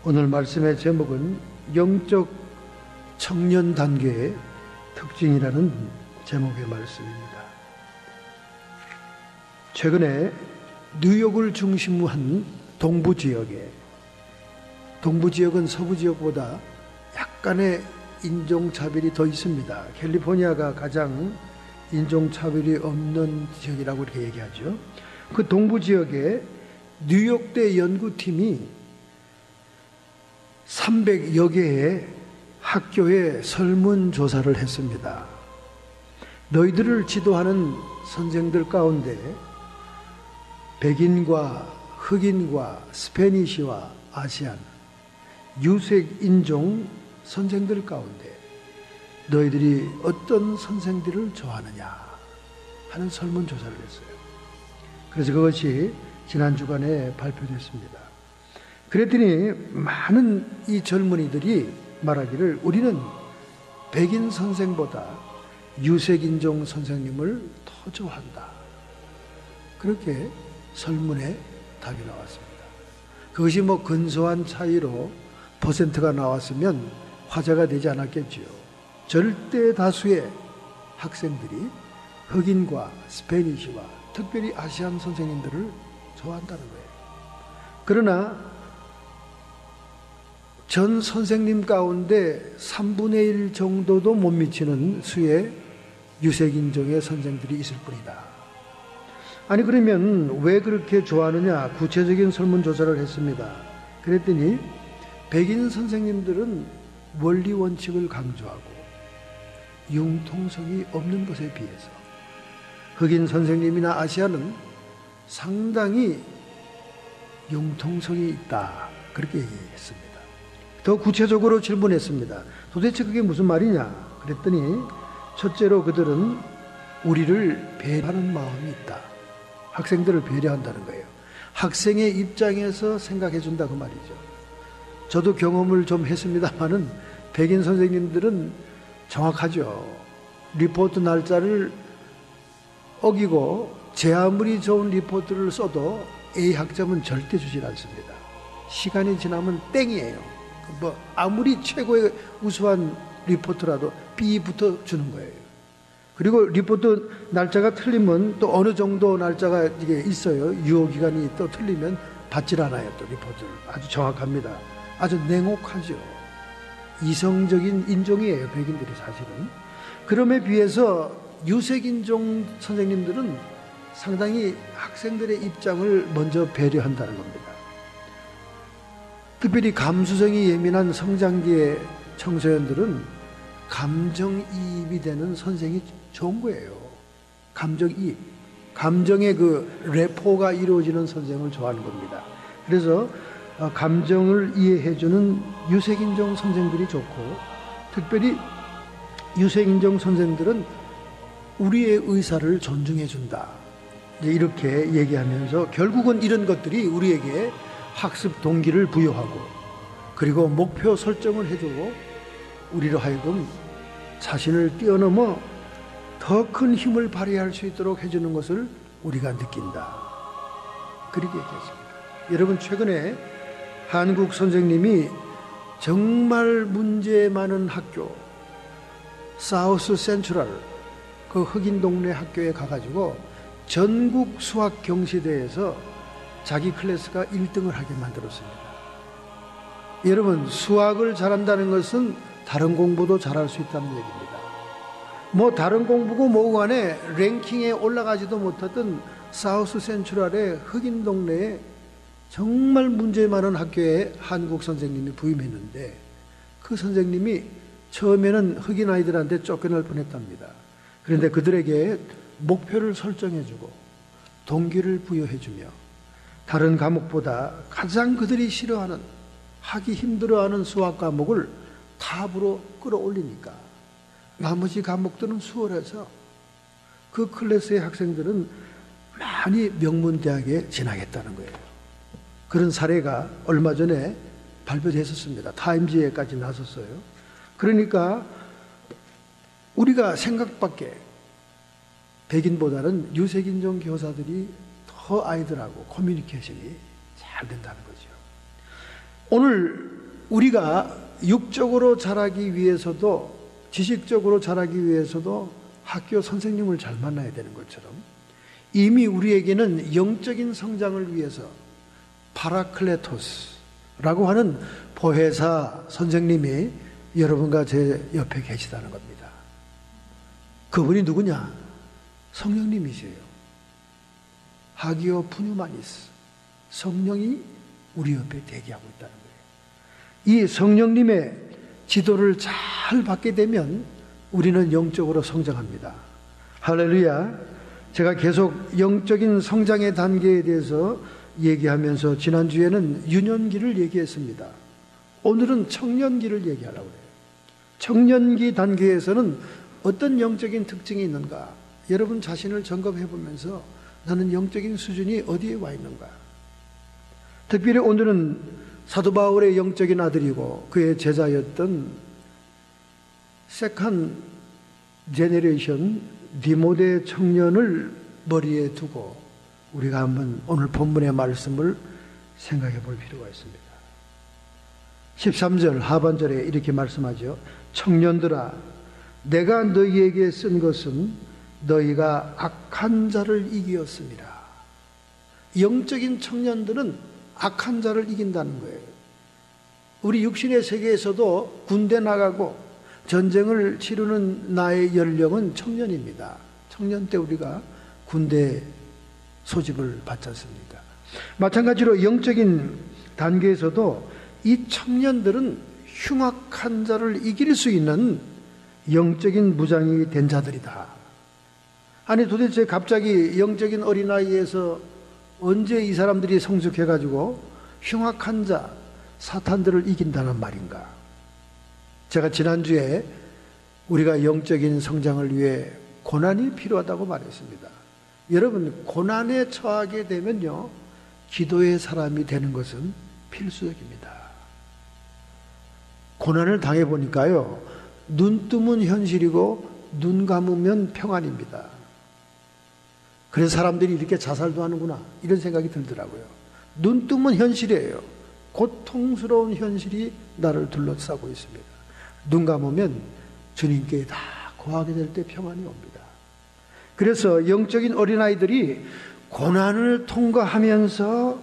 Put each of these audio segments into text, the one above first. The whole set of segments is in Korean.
오늘 말씀의 제목은 영적 청년 단계의 특징이라는 제목의 말씀입니다. 최근에 뉴욕을 중심으로 한 동부 지역은 서부 지역보다 약간의 인종차별이 더 있습니다. 캘리포니아가 가장 인종차별이 없는 지역이라고 이렇게 얘기하죠. 그 동부 지역에 뉴욕대 연구팀이 300여 개의 학교에 설문조사를 했습니다. 너희들을 지도하는 선생들 가운데 백인과 흑인과 스페니시와 아시안, 유색 인종 선생들 가운데 너희들이 어떤 선생들을 좋아하느냐 하는 설문조사를 했어요. 그래서 그것이 지난 주간에 발표됐습니다. 그랬더니 많은 이 젊은이들이 말하기를 우리는 백인 선생보다 유색인종 선생님을 더 좋아한다. 그렇게 설문에 답이 나왔습니다. 그것이 근소한 차이로 퍼센트가 나왔으면 화제가 되지 않았겠지요. 절대 다수의 학생들이 흑인과 스페니시와 특별히 아시안 선생님들을 좋아한다는 거예요. 그러나 전 선생님 가운데 3분의 1 정도도 못 미치는 수의 유색인종의 선생들이 있을 뿐이다. 아니 그러면 왜 그렇게 좋아하느냐? 구체적인 설문조사를 했습니다. 그랬더니 백인 선생님들은 원리 원칙을 강조하고 융통성이 없는 것에 비해서 흑인 선생님이나 아시아는 상당히 융통성이 있다. 그렇게 얘기했습니다. 더 구체적으로 질문했습니다. 도대체 그게 무슨 말이냐? 그랬더니 첫째로 그들은 우리를 배려하는 마음이 있다. 학생들을 배려한다는 거예요. 학생의 입장에서 생각해 준다 그 말이죠. 저도 경험을 좀 했습니다만은 백인 선생님들은 정확하죠. 리포트 날짜를 어기고 제 아무리 좋은 리포트를 써도 A 학점은 절대 주질 않습니다. 시간이 지나면 땡이에요. 아무리 최고의 우수한 리포트라도 B부터 주는 거예요. 그리고 리포트 날짜가 틀리면 또 어느 정도 날짜가 이게 있어요. 유효기간이 또 틀리면 받질 않아요. 또 리포트를 아주 정확합니다. 아주 냉혹하죠. 이성적인 인종이에요. 백인들이 사실은. 그럼에 비해서 유색인종 선생님들은 상당히 학생들의 입장을 먼저 배려한다는 겁니다. 특별히 감수성이 예민한 성장기의 청소년들은 감정이입이 되는 선생이 좋은 거예요. 감정이입, 감정의 그 레포가 이루어지는 선생을 좋아하는 겁니다. 그래서 감정을 이해해주는 유색인종 선생들이 좋고, 특별히 유색인종 선생들은 우리의 의사를 존중해준다. 이렇게 얘기하면서 결국은 이런 것들이 우리에게 학습 동기를 부여하고 그리고 목표 설정을 해주고 우리로 하여금 자신을 뛰어넘어 더 큰 힘을 발휘할 수 있도록 해주는 것을 우리가 느낀다. 그렇게 얘기했습니다. 여러분 최근에 한국 선생님이 정말 문제 많은 학교 사우스 센트럴 그 흑인 동네 학교에 가가지고 전국 수학 경시대회에서 자기 클래스가 1등을 하게 만들었습니다. 여러분 수학을 잘한다는 것은 다른 공부도 잘할 수 있다는 얘기입니다. 다른 공부고 뭐고 간에 랭킹에 올라가지도 못했던 사우스 센트럴의 흑인 동네에 정말 문제 많은 학교에 한국 선생님이 부임했는데 그 선생님이 처음에는 흑인 아이들한테 쫓겨날 뻔했답니다. 그런데 그들에게 목표를 설정해주고 동기를 부여해주며 다른 과목보다 가장 그들이 싫어하는 하기 힘들어하는 수학 과목을 탑으로 끌어올리니까 나머지 과목들은 수월해서 그 클래스의 학생들은 많이 명문대학에 진학했다는 거예요. 그런 사례가 얼마 전에 발표됐었습니다. 타임지에까지 나섰어요. 그러니까 우리가 생각밖에 백인보다는 유색인종 교사들이 더 아이들하고 커뮤니케이션이 잘 된다는 거죠. 오늘 우리가 육적으로 자라기 위해서도, 지식적으로 자라기 위해서도 학교 선생님을 잘 만나야 되는 것처럼, 이미 우리에게는 영적인 성장을 위해서 파라클레토스라고 하는 보혜사 선생님이 여러분과 제 옆에 계시다는 겁니다. 그분이 누구냐? 성령님이세요. 하기오 푸뉴마니스, 성령이 우리 옆에 대기하고 있다는 거예요. 이 성령님의 지도를 잘 받게 되면 우리는 영적으로 성장합니다. 할렐루야. 제가 계속 영적인 성장의 단계에 대해서 얘기하면서 지난주에는 유년기를 얘기했습니다. 오늘은 청년기를 얘기하려고 해요. 청년기 단계에서는 어떤 영적인 특징이 있는가? 여러분 자신을 점검해 보면서 나는 영적인 수준이 어디에 와 있는가? 특별히 오늘은 사도 바울의 영적인 아들이고 그의 제자였던 세컨 제네레이션 디모데 청년을 머리에 두고 우리가 한번 오늘 본문의 말씀을 생각해 볼 필요가 있습니다. 13절 하반절에 이렇게 말씀하죠. 청년들아, 내가 너희에게 쓴 것은 너희가 악한 자를 이기었습니다. 영적인 청년들은 악한 자를 이긴다는 거예요. 우리 육신의 세계에서도 군대 나가고 전쟁을 치르는 나의 연령은 청년입니다. 청년 때 우리가 군대 소집을 받지 않습니까? 마찬가지로 영적인 단계에서도 이 청년들은 흉악한 자를 이길 수 있는 영적인 무장이 된 자들이다. 아니 도대체 갑자기 영적인 어린아이에서 언제 이 사람들이 성숙해가지고 흉악한 자, 사탄들을 이긴다는 말인가? 제가 지난주에 우리가 영적인 성장을 위해 고난이 필요하다고 말했습니다. 여러분, 고난에 처하게 되면요, 기도의 사람이 되는 것은 필수적입니다. 고난을 당해보니까요, 눈 뜨면 현실이고 눈 감으면 평안입니다. 그래서 사람들이 이렇게 자살도 하는구나 이런 생각이 들더라고요. 눈 뜨면 현실이에요. 고통스러운 현실이 나를 둘러싸고 있습니다. 눈 감으면 주님께 다 거하게 될 때 평안이 옵니다. 그래서 영적인 어린아이들이 고난을 통과하면서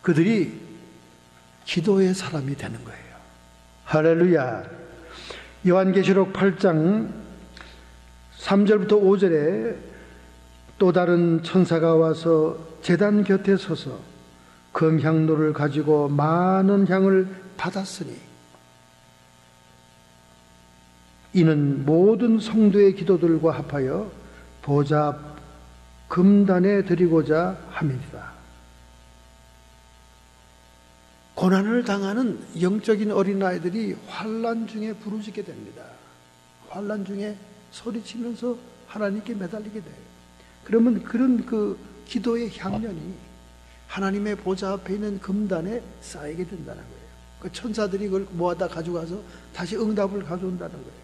그들이 기도의 사람이 되는 거예요. 할렐루야. 요한계시록 8장 3절부터 5절에 또 다른 천사가 와서 제단 곁에 서서 금향로를 가지고 많은 향을 받았으니 이는 모든 성도의 기도들과 합하여 보좌 앞 금단에 드리고자 함이니라. 고난을 당하는 영적인 어린아이들이 환난 중에 부르짖게 됩니다. 환난 중에 소리치면서 하나님께 매달리게 돼요. 그러면 그런 그 기도의 향연이 하나님의 보좌 앞에 있는 금단에 쌓이게 된다는 거예요. 그 천사들이 그걸 모아다 가져가서 다시 응답을 가져온다는 거예요.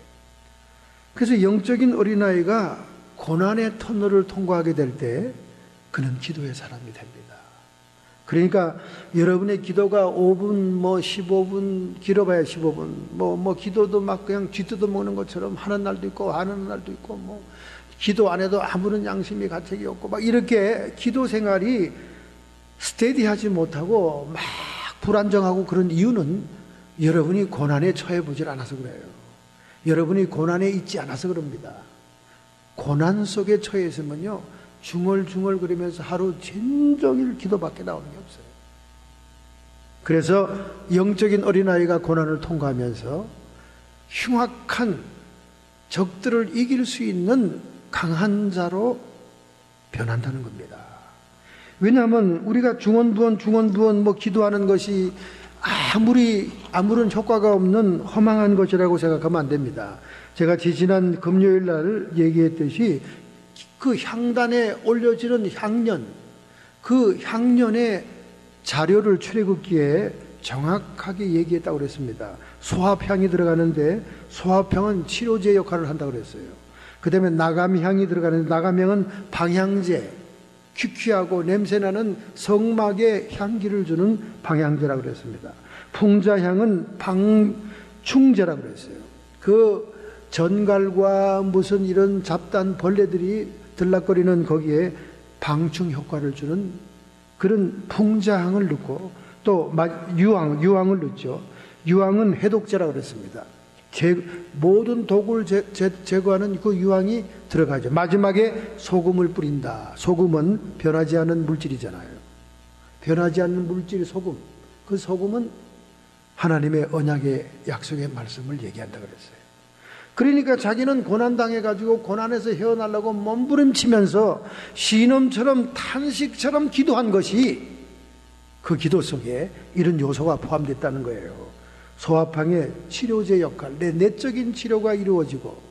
그래서 영적인 어린아이가 고난의 터널을 통과하게 될 때 그는 기도의 사람이 됩니다. 그러니까 여러분의 기도가 5분, 15분, 길어봐야 15분, 기도도 막 그냥 쥐뜯어 먹는 것처럼 하는 날도 있고, 안 하는 날도 있고, 기도 안 해도 아무런 양심이 가책이 없고, 막 이렇게 기도 생활이 스테디하지 못하고 막 불안정하고 그런 이유는 여러분이 고난에 처해보질 않아서 그래요. 여러분이 고난에 있지 않아서 그럽니다. 고난 속에 처해 있으면요, 중얼중얼 그러면서 하루 종일 기도밖에 나오는 게 없어요. 그래서 영적인 어린아이가 고난을 통과하면서 흉악한 적들을 이길 수 있는 강한 자로 변한다는 겁니다. 왜냐하면 우리가 중언부언 기도하는 것이 아무런 효과가 없는 허망한 것이라고 생각하면 안 됩니다. 제가 지난 금요일 날 얘기했듯이 그 향단에 올려지는 향년, 그 향년의 자료를 출애굽기에 정확하게 얘기했다고 그랬습니다. 소합향이 들어가는데 소합향은 치료제 역할을 한다고 그랬어요. 그 다음에 나감향이 들어가는데 나감향은 방향제, 귀퀴하고 냄새나는 성막에 향기를 주는 방향제라고 그랬습니다. 풍자향은 방충제라고 그랬어요. 그 전갈과 무슨 이런 잡단 벌레들이 들락거리는 거기에 방충 효과를 주는 그런 풍자향을 넣고, 또 유황을 넣죠. 유황은 해독제라고 그랬습니다. 모든 독을 제거하는 그 유황이 들어가죠. 마지막에 소금을 뿌린다. 소금은 변하지 않는 물질이잖아요. 변하지 않는 물질이 소금. 그 소금은 하나님의 언약의 약속의 말씀을 얘기한다 그랬어요. 그러니까 자기는 고난당해가지고 고난에서 헤어나려고 몸부림치면서 신음처럼 탄식처럼 기도한 것이, 그 기도 속에 이런 요소가 포함됐다는 거예요. 소아팡의 치료제 역할, 내 내적인 치료가 이루어지고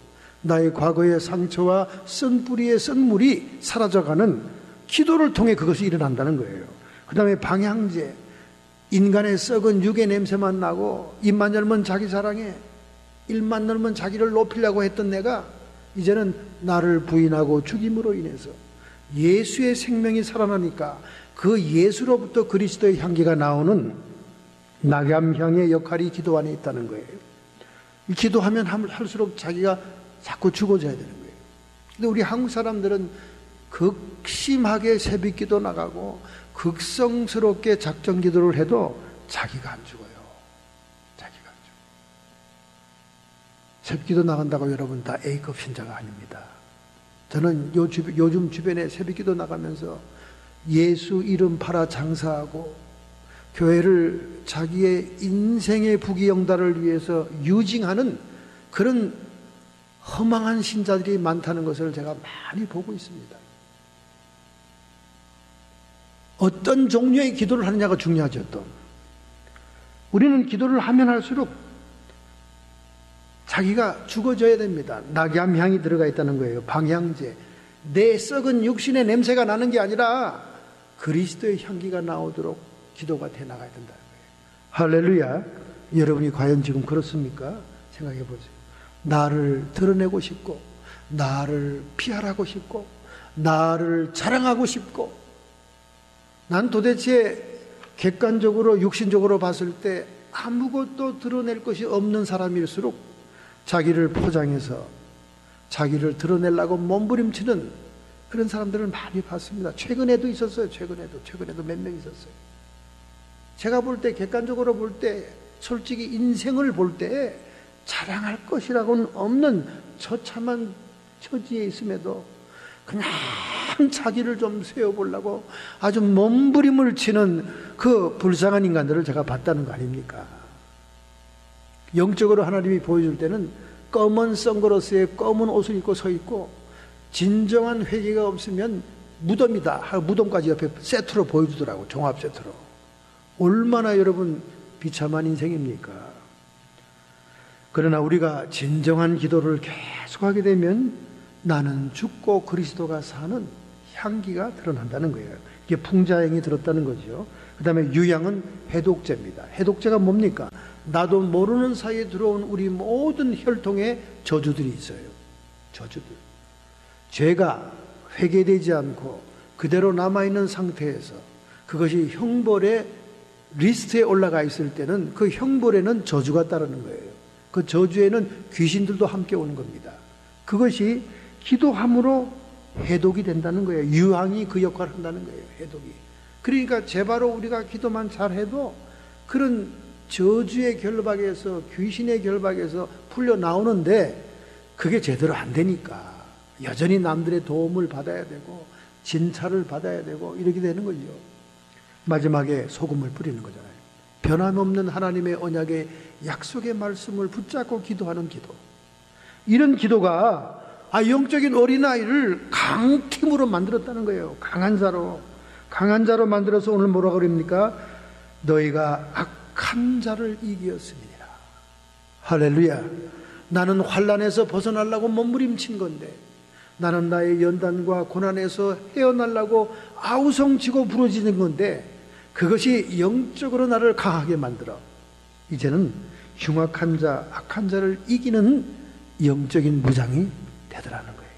나의 과거의 상처와 쓴 뿌리의 쓴 물이 사라져가는 기도를 통해 그것이 일어난다는 거예요. 그 다음에 방향제, 인간의 썩은 육의 냄새만 나고 입만 열면 자기 사랑해, 입만 열면 자기를 높이려고 했던 내가 이제는 나를 부인하고 죽임으로 인해서 예수의 생명이 살아나니까 그 예수로부터 그리스도의 향기가 나오는 낙암향의 역할이 기도 안에 있다는 거예요. 기도하면 할수록 자기가 자꾸 죽어져야 되는 거예요. 근데 우리 한국 사람들은 극심하게 새벽기도 나가고 극성스럽게 작정기도를 해도 자기가 안 죽어요. 자기가 안 죽어요. 새벽기도 나간다고 여러분 다 A급 신자가 아닙니다. 저는 요즘 주변에 새벽기도 나가면서 예수 이름 팔아 장사하고 교회를 자기의 인생의 부귀영달을 위해서 유징하는 그런 허망한 신자들이 많다는 것을 제가 많이 보고 있습니다. 어떤 종류의 기도를 하느냐가 중요하죠. 또 우리는 기도를 하면 할수록 자기가 죽어져야 됩니다. 낙암향이 들어가 있다는 거예요. 방향제. 내 썩은 육신의 냄새가 나는 게 아니라 그리스도의 향기가 나오도록 기도가 돼 나가야 된다는 거예요. 할렐루야. 여러분이 과연 지금 그렇습니까? 생각해 보세요. 나를 드러내고 싶고, 나를 피하라고 싶고, 나를 자랑하고 싶고, 난 도대체 객관적으로 육신적으로 봤을 때 아무것도 드러낼 것이 없는 사람일수록 자기를 포장해서 자기를 드러내려고 몸부림치는 그런 사람들을 많이 봤습니다. 최근에도 있었어요. 최근에도 몇 명 있었어요. 제가 볼 때, 객관적으로 볼 때, 솔직히 인생을 볼 때 자랑할 것이라고는 없는 처참한 처지에 있음에도 그냥 자기를 좀 세워보려고 아주 몸부림을 치는 그 불쌍한 인간들을 제가 봤다는 거 아닙니까? 영적으로 하나님이 보여줄 때는 검은 선글라스에 검은 옷을 입고 서 있고, 진정한 회개가 없으면 무덤이다. 무덤까지 옆에 세트로 보여주더라고. 종합 세트로. 얼마나 여러분 비참한 인생입니까? 그러나 우리가 진정한 기도를 계속하게 되면 나는 죽고 그리스도가 사는 향기가 드러난다는 거예요. 이게 풍자향이 들었다는 거죠. 그 다음에 유향은 해독제입니다. 해독제가 뭡니까? 나도 모르는 사이에 들어온 우리 모든 혈통에 저주들이 있어요. 저주들. 죄가 회개되지 않고 그대로 남아있는 상태에서 그것이 형벌의 리스트에 올라가 있을 때는 그 형벌에는 저주가 따르는 거예요. 그 저주에는 귀신들도 함께 오는 겁니다. 그것이 기도함으로 해독이 된다는 거예요. 유황이 그 역할을 한다는 거예요. 해독이. 그러니까 제바로 우리가 기도만 잘해도 그런 저주의 결박에서, 귀신의 결박에서 풀려 나오는데 그게 제대로 안 되니까 여전히 남들의 도움을 받아야 되고 진찰을 받아야 되고 이렇게 되는 거죠. 마지막에 소금을 뿌리는 거잖아요. 변함없는 하나님의 언약의 약속의 말씀을 붙잡고 기도하는 기도. 이런 기도가 영적인 어린아이를 강팀으로 만들었다는 거예요. 강한 자로 만들어서 오늘 뭐라고 그럽니까? 너희가 악한 자를 이기었습니다. 할렐루야. 나는 환난에서 벗어나려고 몸부림친 건데, 나는 나의 연단과 고난에서 헤어나려고 아우성치고 부러지는 건데, 그것이 영적으로 나를 강하게 만들어 이제는 흉악한 자, 악한 자를 이기는 영적인 무장이 되더라는 거예요.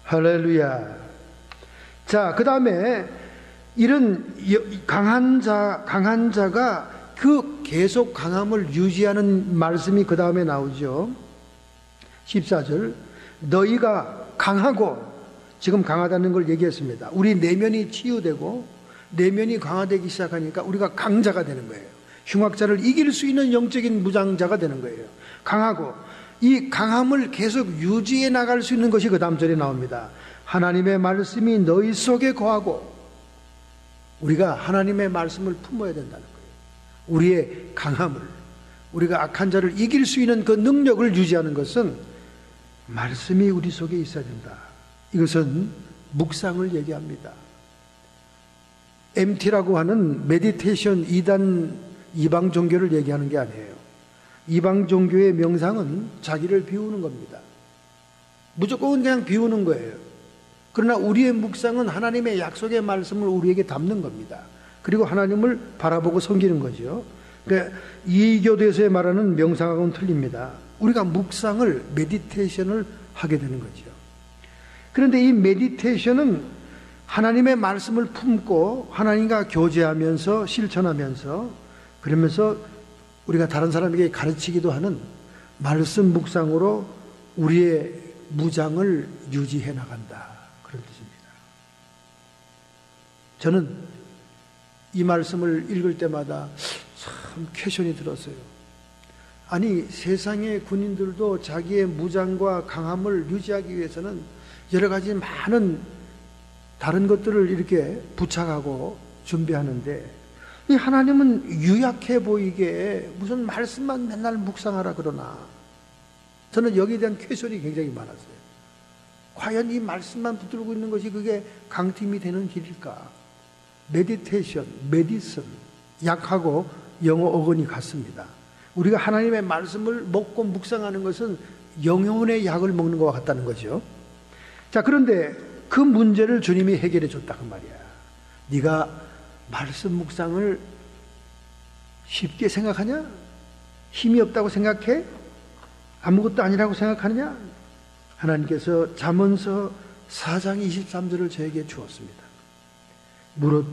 할렐루야. 자, 그 다음에 이런 강한 자가 그 계속 강함을 유지하는 말씀이 그 다음에 나오죠. 14절. 너희가 강하고, 지금 강하다는 걸 얘기했습니다. 우리 내면이 치유되고 내면이 강화되기 시작하니까 우리가 강자가 되는 거예요. 흉악자를 이길 수 있는 영적인 무장자가 되는 거예요. 강하고, 이 강함을 계속 유지해 나갈 수 있는 것이 그 다음 절에 나옵니다. 하나님의 말씀이 너희 속에 거하고, 우리가 하나님의 말씀을 품어야 된다는 거예요. 우리의 강함을, 우리가 악한 자를 이길 수 있는 그 능력을 유지하는 것은 말씀이 우리 속에 있어야 된다. 이것은 묵상을 얘기합니다. MT라고 하는 메디테이션 2단 이방 종교를 얘기하는 게 아니에요. 이방 종교의 명상은 자기를 비우는 겁니다. 무조건 그냥 비우는 거예요. 그러나 우리의 묵상은 하나님의 약속의 말씀을 우리에게 담는 겁니다. 그리고 하나님을 바라보고 섬기는 거죠. 그러니까 이교도에서 말하는 명상하고는 틀립니다. 우리가 묵상을, 메디테이션을 하게 되는 거죠. 그런데 이 메디테이션은 하나님의 말씀을 품고 하나님과 교제하면서 실천하면서, 그러면서 우리가 다른 사람에게 가르치기도 하는 말씀 묵상으로 우리의 무장을 유지해 나간다, 그런 뜻입니다. 저는 이 말씀을 읽을 때마다 참 퀘션이 들었어요. 아니, 세상의 군인들도 자기의 무장과 강함을 유지하기 위해서는 여러 가지 많은 다른 것들을 이렇게 부착하고 준비하는데, 이 하나님은 유약해 보이게 무슨 말씀만 맨날 묵상하라 그러나, 저는 여기에 대한 퀘션이 굉장히 많았어요. 과연 이 말씀만 붙들고 있는 것이 그게 강팀이 되는 길일까? 메디테이션, 메디슨, 약하고 영어 어근이 같습니다. 우리가 하나님의 말씀을 먹고 묵상하는 것은 영혼의 약을 먹는 것과 같다는 거죠. 자, 그런데 그 문제를 주님이 해결해 줬다 그 말이야. 네가 말씀 묵상을 쉽게 생각하냐? 힘이 없다고 생각해? 아무것도 아니라고 생각하느냐? 하나님께서 잠언서 4장 23절을 저에게 주었습니다. 무릇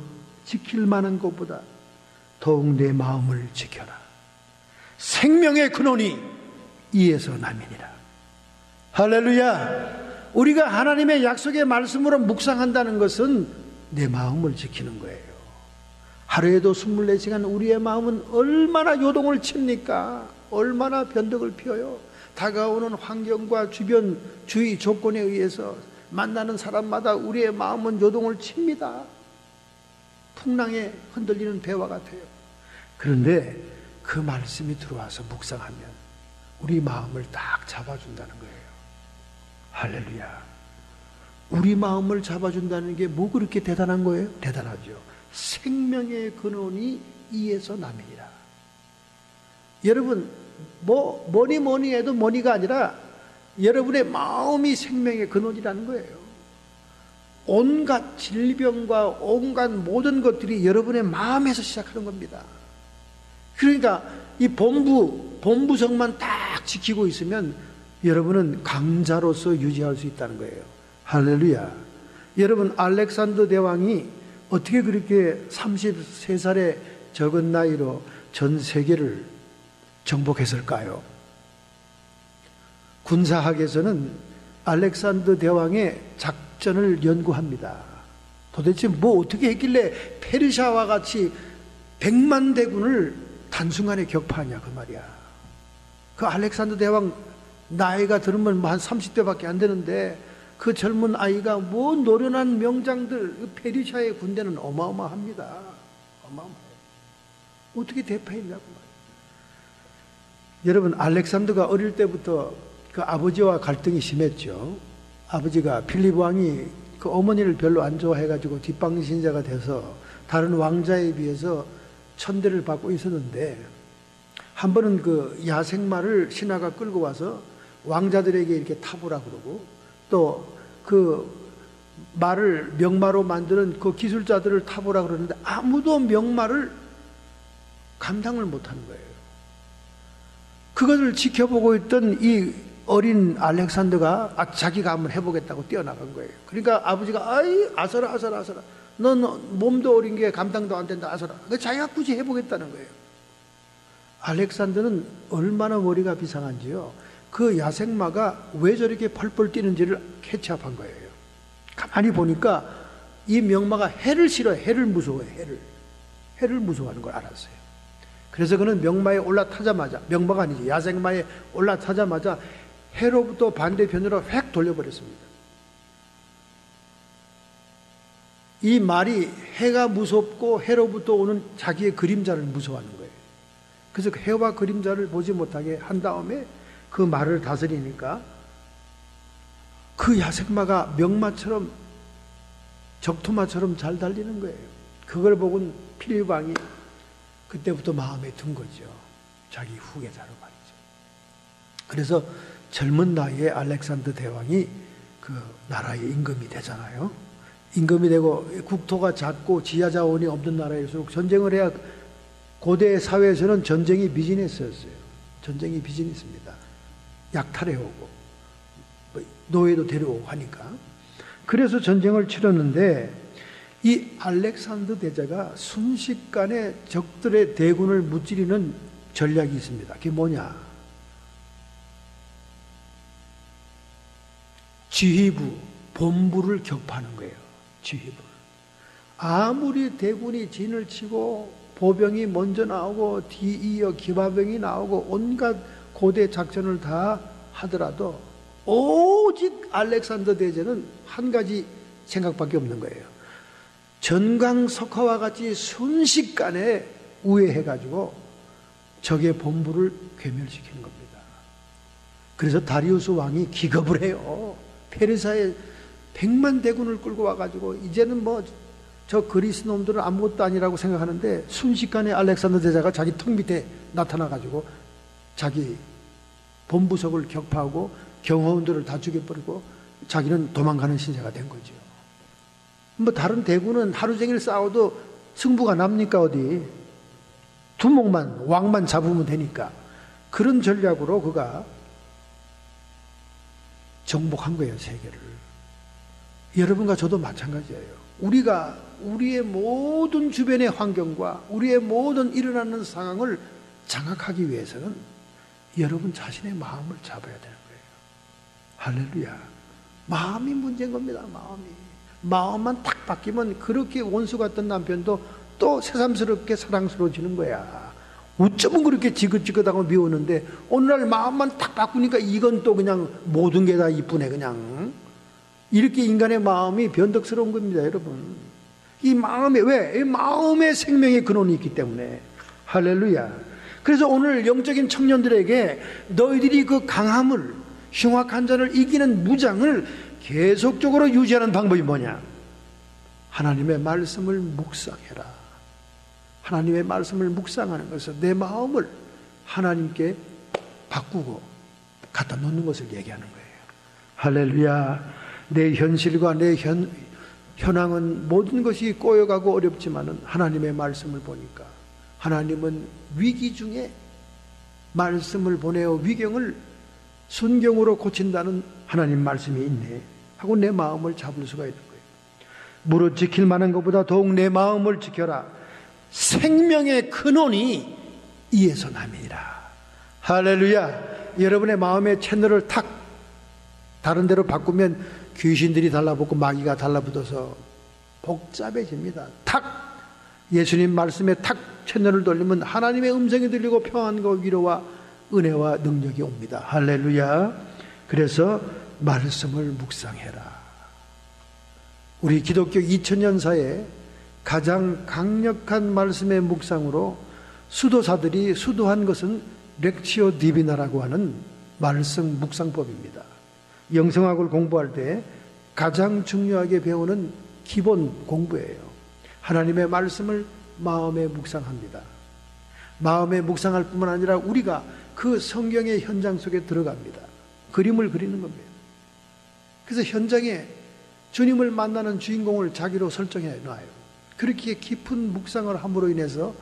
지킬 만한 것보다 더욱 내 마음을 지켜라. 생명의 근원이 이에서 남이니라. 할렐루야. 우리가 하나님의 약속의 말씀으로 묵상한다는 것은 내 마음을 지키는 거예요. 하루에도 24시간 우리의 마음은 얼마나 요동을 칩니까? 얼마나 변덕을 피워요. 다가오는 환경과 주변 주위 조건에 의해서 만나는 사람마다 우리의 마음은 요동을 칩니다. 풍랑에 흔들리는 배와 같아요. 그런데 그 말씀이 들어와서 묵상하면 우리 마음을 딱 잡아준다는 거예요. 할렐루야. 우리 마음을 잡아준다는 게 뭐 그렇게 대단한 거예요? 대단하죠. 생명의 근원이 이에서 남이니라. 여러분, 뭐니 해도 뭐니가 아니라 여러분의 마음이 생명의 근원이라는 거예요. 온갖 질병과 온갖 모든 것들이 여러분의 마음에서 시작하는 겁니다. 그러니까 이 본부성만 딱 지키고 있으면 여러분은 강자로서 유지할 수 있다는 거예요. 할렐루야. 여러분, 알렉산더 대왕이 어떻게 그렇게 33살의 적은 나이로 전 세계를 정복했을까요? 군사학에서는 알렉산더 대왕의 작전을 연구합니다. 도대체 뭐 어떻게 했길래 페르시아와 같이 100만 대군을 단순간에 격파하냐 그 말이야. 그 알렉산더 대왕 나이가 들으면 한 30대밖에 안 되는데 그 젊은 아이가 뭐 노련한 명장들, 그 페르시아의 군대는 어마어마합니다. 어마어마해요. 어떻게 대파했냐고 말이에요. 여러분, 알렉산더가 어릴 때부터 그 아버지와 갈등이 심했죠. 아버지가 필립 왕이 그 어머니를 별로 안 좋아해가지고 뒷방신자가 돼서 다른 왕자에 비해서 천대를 받고 있었는데, 한 번은 그 야생마를 신하가 끌고 와서 왕자들에게 이렇게 타보라 그러고, 또 그 말을 명마로 만드는 그 기술자들을 타보라 그러는데 아무도 명마를 감당을 못하는 거예요. 그것을 지켜보고 있던 이 어린 알렉산더가 자기가 한번 해보겠다고 뛰어나간 거예요. 그러니까 아버지가 아이 아서라 아서라 아서라, 넌 몸도 어린 게 감당도 안 된다 아서라. 그러니까 자기가 굳이 해보겠다는 거예요. 알렉산더는 얼마나 머리가 비상한지요. 그 야생마가 왜 저렇게 펄펄 뛰는지를 캐치업한 거예요. 가만히 보니까 이 명마가 해를 싫어해. 해를 무서워해. 해를 무서워하는 걸 알았어요. 그래서 그는 명마에 올라타자마자, 명마가 아니지 야생마에 올라타자마자 해로부터 반대편으로 획 돌려버렸습니다. 이 말이 해가 무섭고 해로부터 오는 자기의 그림자를 무서워하는 거예요. 그래서 그 해와 그림자를 보지 못하게 한 다음에 그 말을 다스리니까 그 야생마가 명마처럼 적토마처럼 잘 달리는 거예요. 그걸 보고는 필립 왕이 그때부터 마음에 든 거죠. 자기 후계자로 말이죠. 그래서 젊은 나이에 알렉산더 대왕이 그 나라의 임금이 되잖아요. 임금이 되고 국토가 작고 지하자원이 없는 나라일수록 전쟁을 해야, 고대 사회에서는 전쟁이 비즈니스였어요. 전쟁이 비즈니스입니다. 약탈해오고 노예도 데려오고 하니까. 그래서 전쟁을 치렀는데 이 알렉산더 대제가 순식간에 적들의 대군을 무찌르는 전략이 있습니다. 그게 뭐냐? 지휘부, 본부를 격파하는 거예요. 지휘부. 아무리 대군이 진을 치고 보병이 먼저 나오고 뒤이어 기마병이 나오고 온갖 고대 작전을 다 하더라도 오직 알렉산더 대제는 한 가지 생각밖에 없는 거예요. 전광석화와 같이 순식간에 우회해가지고 적의 본부를 괴멸시키는 겁니다. 그래서 다리우스 왕이 기겁을 해요. 페르사에 100만 대군을 끌고 와가지고 이제는 뭐 저 그리스 놈들은 아무것도 아니라고 생각하는데 순식간에 알렉산더 대제가 자기 턱 밑에 나타나가지고 자기 본부석을 격파하고 경호원들을 다 죽여버리고 자기는 도망가는 신세가 된 거죠. 뭐 다른 대군은 하루 종일 싸워도 승부가 납니까 어디? 두목만, 왕만 잡으면 되니까. 그런 전략으로 그가 정복한 거예요, 세계를. 여러분과 저도 마찬가지예요. 우리가 우리의 모든 주변의 환경과 우리의 모든 일어나는 상황을 장악하기 위해서는 여러분 자신의 마음을 잡아야 되는 거예요. 할렐루야. 마음이 문제인 겁니다. 마음만 탁 바뀌면 그렇게 원수 같던 남편도 또 새삼스럽게 사랑스러워지는 거야. 어쩌면 그렇게 지긋지긋하고 미웠는데 오늘날 마음만 탁 바꾸니까 이건 또 그냥 모든 게 다 이쁘네 그냥. 이렇게 인간의 마음이 변덕스러운 겁니다, 여러분. 이 마음에, 왜? 이 마음의 생명의 근원이 있기 때문에. 할렐루야. 그래서 오늘 영적인 청년들에게 너희들이 그 강함을, 흉악한 자를 이기는 무장을 계속적으로 유지하는 방법이 뭐냐? 하나님의 말씀을 묵상해라. 하나님의 말씀을 묵상하는 것은 내 마음을 하나님께 바꾸고 갖다 놓는 것을 얘기하는 거예요. 할렐루야. 내 현실과 내 현황은 모든 것이 꼬여가고 어렵지만은 하나님의 말씀을 보니까 하나님은 위기 중에 말씀을 보내어 위경을 순경으로 고친다는 하나님 말씀이 있네 하고 내 마음을 잡을 수가 있는 거예요. 무릇 지킬 만한 것보다 더욱 내 마음을 지켜라. 생명의 근원이 이에서 남이니라. 할렐루야. 여러분의 마음의 채널을 탁 다른 데로 바꾸면 귀신들이 달라붙고 마귀가 달라붙어서 복잡해집니다. 탁 예수님 말씀에 탁 채널을 돌리면 하나님의 음성이 들리고 평안과 위로와 은혜와 능력이 옵니다. 할렐루야. 그래서 말씀을 묵상해라. 우리 기독교 2000년사에 가장 강력한 말씀의 묵상으로 수도사들이 수도한 것은 렉치오 디비나라고 하는 말씀 묵상법입니다. 영성학을 공부할 때 가장 중요하게 배우는 기본 공부예요. 하나님의 말씀을 마음에 묵상합니다. 마음에 묵상할 뿐만 아니라 우리가 그 성경의 현장 속에 들어갑니다. 그림을 그리는 겁니다. 그래서 현장에 주님을 만나는 주인공을 자기로 설정해 놔요. 그렇게 깊은 묵상을 함으로 인해서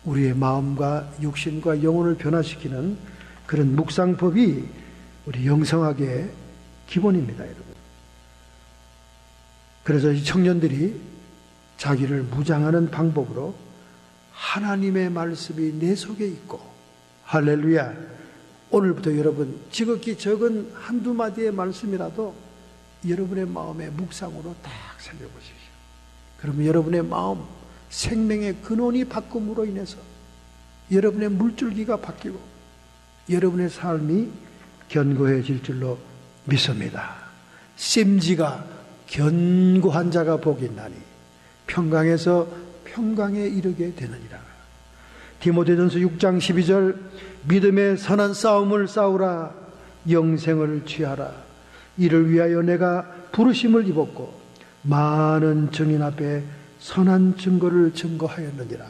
우리의 마음과 육신과 영혼을 변화시키는 그런 묵상법이 우리 영성학의 기본입니다, 여러분. 그래서 이 청년들이 자기를 무장하는 방법으로 하나님의 말씀이 내 속에 있고, 할렐루야, 오늘부터 여러분 지극히 적은 한두 마디의 말씀이라도 여러분의 마음의 묵상으로 딱 살려보십시오. 그러면 여러분의 마음, 생명의 근원이 바꿈으로 인해서 여러분의 물줄기가 바뀌고 여러분의 삶이 견고해질 줄로 믿습니다. 심지가 견고한 자가 복이 있나니 평강에서 평강에 이르게 되느니라. 디모데전서 6장 12절, 믿음의 선한 싸움을 싸우라, 영생을 취하라. 이를 위하여 내가 부르심을 입었고 많은 증인 앞에 선한 증거를 증거하였느니라.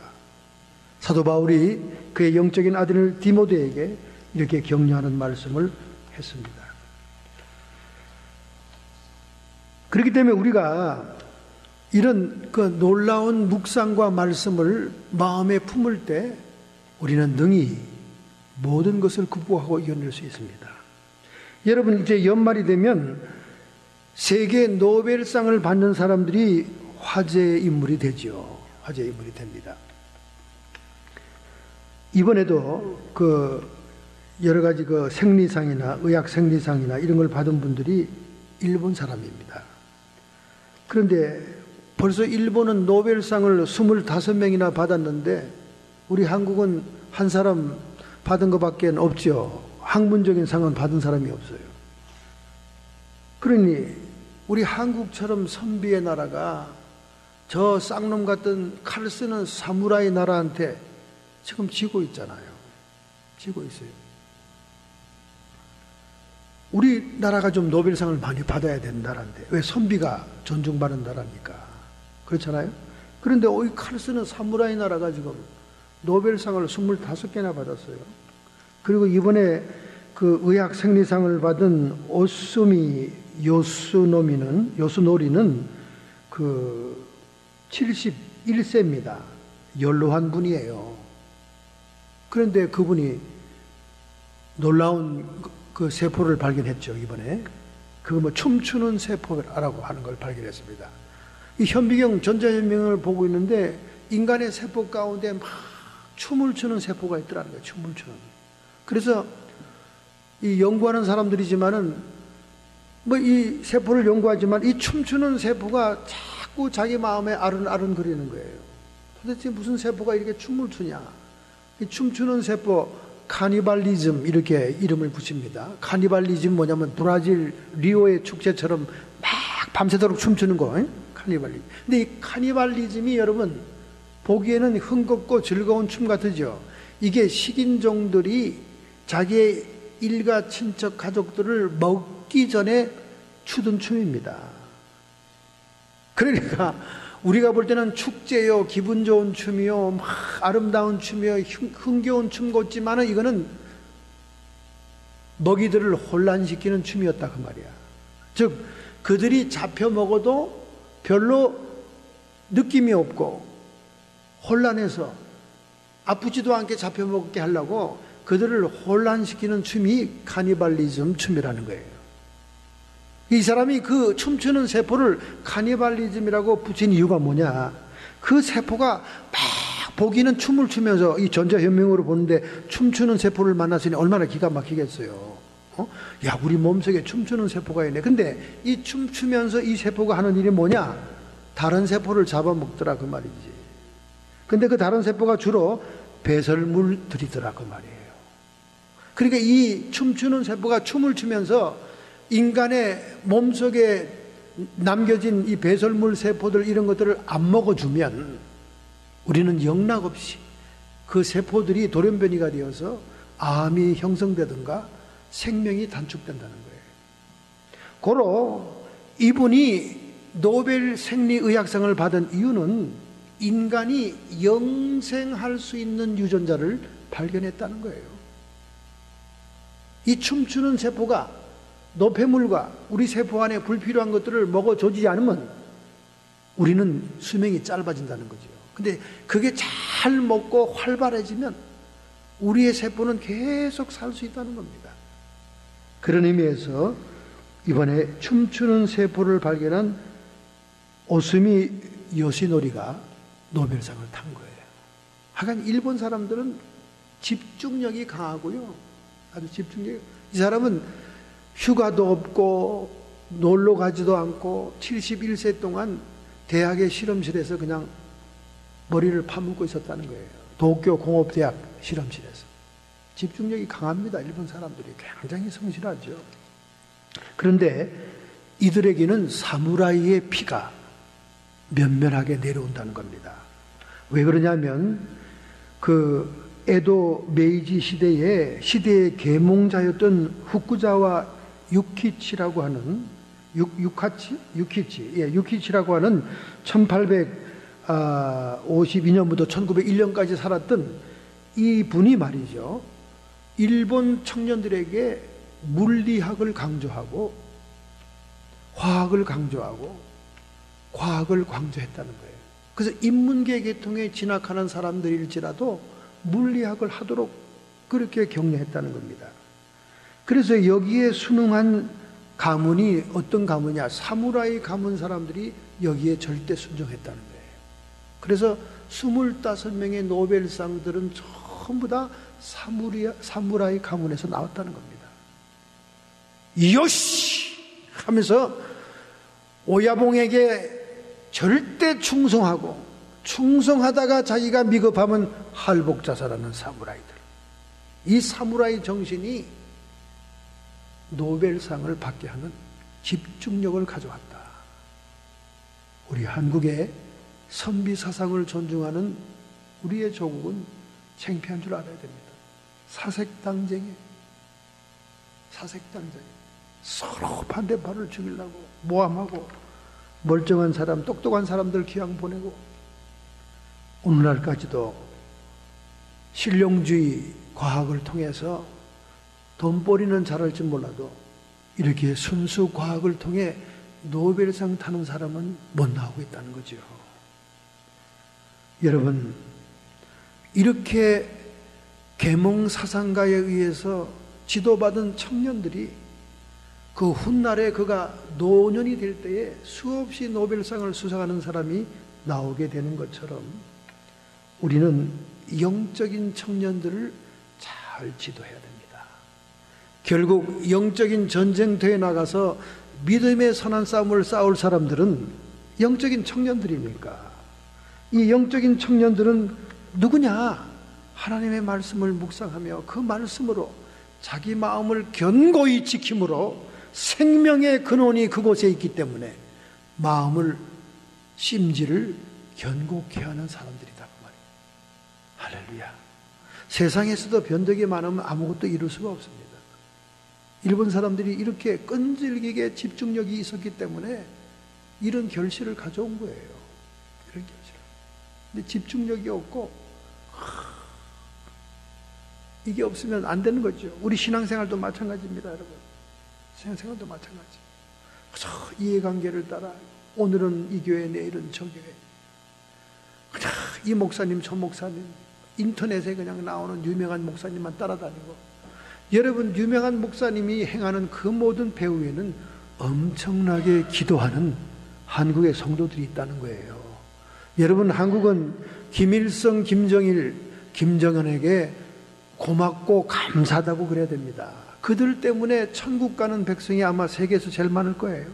사도 바울이 그의 영적인 아들 디모데에게 이렇게 격려하는 말씀을 했습니다. 그렇기 때문에 우리가 이런 그 놀라운 묵상과 말씀을 마음에 품을 때 우리는 능히 모든 것을 극복하고 이겨낼 수 있습니다. 여러분, 이제 연말이 되면 세계 노벨상을 받는 사람들이 화제의 인물이 되죠. 화제의 인물이 됩니다. 이번에도 그 여러 가지 그 생리상이나 의학 생리상이나 이런 걸 받은 분들이 일본 사람입니다. 그런데 벌써 일본은 노벨상을 25명이나 받았는데 우리 한국은 한 사람 받은 것밖에 없죠. 학문적인 상은 받은 사람이 없어요. 그러니 우리 한국처럼 선비의 나라가 저 쌍놈 같은 칼 쓰는 사무라이 나라한테 지금 지고 있잖아요. 지고 있어요. 우리나라가 좀 노벨상을 많이 받아야 되는 나라인데 왜 선비가 존중받는 나라입니까? 그렇잖아요. 그런데 이 칼 쓰는 사무라이 나라가 지금 노벨상을 25개나 받았어요. 그리고 이번에 그 의학 생리상을 받은 오스미 요스노리는 그 71세입니다. 연로한 분이에요. 그런데 그분이 놀라운 그 세포를 발견했죠, 이번에. 그거 뭐 춤추는 세포라고 하는 걸 발견했습니다. 이 현미경 전자현미경을 보고 있는데 인간의 세포 가운데 막 춤을 추는 세포가 있더라는 거예요. 춤을 추는. 그래서 이 연구하는 사람들이지만은 뭐 이 세포를 연구하지만 이 춤추는 세포가 자꾸 자기 마음에 아른아른거리는 거예요. 도대체 무슨 세포가 이렇게 춤을 추냐? 이 춤추는 세포 카니발리즘 이렇게 이름을 붙입니다. 카니발리즘 뭐냐면 브라질 리오의 축제처럼 막 밤새도록 춤추는 거, 카니발리즘. 근데 이 카니발리즘이 여러분 보기에는 흥겹고 즐거운 춤 같으죠. 이게 식인종들이 자기의 일가 친척 가족들을 먹기 전에 추던 춤입니다. 그러니까 우리가 볼 때는 축제요, 기분 좋은 춤이요, 막 아름다운 춤이요, 흥겨운 춤 같지만은 이거는 먹이들을 혼란시키는 춤이었다 그 말이야. 즉 그들이 잡혀 먹어도 별로 느낌이 없고 혼란해서 아프지도 않게 잡혀 먹게 하려고 그들을 혼란시키는 춤이 카니발리즘 춤이라는 거예요. 이 사람이 그 춤추는 세포를 카니발리즘이라고 붙인 이유가 뭐냐? 그 세포가 막 보기는 춤을 추면서 이 전자현미경으로 보는데 춤추는 세포를 만났으니 얼마나 기가 막히겠어요. 야, 우리 몸속에 춤추는 세포가 있네. 근데 이 춤추면서 이 세포가 하는 일이 뭐냐? 다른 세포를 잡아먹더라 그 말이지. 근데 그 다른 세포가 주로 배설물들이더라 그 말이에요. 그러니까 이 춤추는 세포가 춤을 추면서 인간의 몸속에 남겨진 이 배설물 세포들 이런 것들을 안 먹어주면 우리는 영락없이 그 세포들이 돌연변이가 되어서 암이 형성되든가 생명이 단축된다는 거예요. 고로 이분이 노벨 생리의학상을 받은 이유는 인간이 영생할 수 있는 유전자를 발견했다는 거예요. 이 춤추는 세포가 노폐물과 우리 세포 안에 불필요한 것들을 먹어주지 않으면 우리는 수명이 짧아진다는 거죠. 근데 그게 잘 먹고 활발해지면 우리의 세포는 계속 살 수 있다는 겁니다. 그런 의미에서 이번에 춤추는 세포를 발견한 오스미 요시노리가 노벨상을 탄 거예요. 하여간 일본 사람들은 집중력이 강하고요. 아주 집중력이. 이 사람은 휴가도 없고 놀러 가지도 않고 71세 동안 대학의 실험실에서 그냥 머리를 파묻고 있었다는 거예요. 도쿄 공업대학 실험실에서. 집중력이 강합니다. 일본 사람들이 굉장히 성실하죠. 그런데 이들에게는 사무라이의 피가 면면하게 내려온다는 겁니다. 왜 그러냐면 그 에도 메이지 시대의 계몽자였던 후쿠자와 유키치라고 하는 유키치라고 하는 1852년부터 1901년까지 살았던 이 분이 말이죠. 일본 청년들에게 물리학을 강조하고 화학을 강조하고 과학을 강조했다는 거예요. 그래서 인문계 계통에 진학하는 사람들일지라도 물리학을 하도록 그렇게 격려했다는 겁니다. 그래서 여기에 순응한 가문이 어떤 가문이냐? 사무라이 가문 사람들이 여기에 절대 순종했다는 거예요. 그래서 25명의 노벨상들은 전부 다 사무라이 가문에서 나왔다는 겁니다. 요시! 하면서 오야봉에게 절대 충성하다가 자기가 미급하면 할복자살하는 사무라이들. 이 사무라이 정신이 노벨상을 받게 하는 집중력을 가져왔다. 우리 한국의 선비 사상을 존중하는 우리의 조국은 창피한 줄 알아야 됩니다. 사색당쟁이 서로 반대파를 죽이려고 모함하고 멀쩡한 사람, 똑똑한 사람들 기왕 보내고 오늘날까지도 실용주의 과학을 통해서 돈벌이는 잘할지 몰라도 이렇게 순수 과학을 통해 노벨상 타는 사람은 못 나오고 있다는 거죠. 여러분, 이렇게 계몽사상가에 의해서 지도받은 청년들이 그 훗날에 그가 노년이 될 때에 수없이 노벨상을 수상하는 사람이 나오게 되는 것처럼 우리는 영적인 청년들을 잘 지도해야 됩니다. 결국 영적인 전쟁터에 나가서 믿음의 선한 싸움을 싸울 사람들은 영적인 청년들이니까. 이 영적인 청년들은 누구냐? 하나님의 말씀을 묵상하며 그 말씀으로 자기 마음을 견고히 지킴으로 생명의 근원이 그곳에 있기 때문에 마음을 심지를 견고케 하는 사람들이다 그 말이에요. 할렐루야. 세상에서도 변덕이 많으면 아무것도 이룰 수가 없습니다. 일본 사람들이 이렇게 끈질기게 집중력이 있었기 때문에 이런 결실을 가져온 거예요. 이런 결실. 근데 집중력이 없고 이게 없으면 안 되는 거죠. 우리 신앙생활도 마찬가지입니다, 여러분. 신앙생활도 마찬가지. 이해관계를 따라 오늘은 이 교회, 내일은 저 교회. 그냥 이 목사님, 저 목사님, 인터넷에 그냥 나오는 유명한 목사님만 따라다니고. 여러분, 유명한 목사님이 행하는 그 모든 배후에는 엄청나게 기도하는 한국의 성도들이 있다는 거예요. 여러분, 한국은 김일성, 김정일, 김정은에게 고맙고 감사하다고 그래야 됩니다. 그들 때문에 천국 가는 백성이 아마 세계에서 제일 많을 거예요.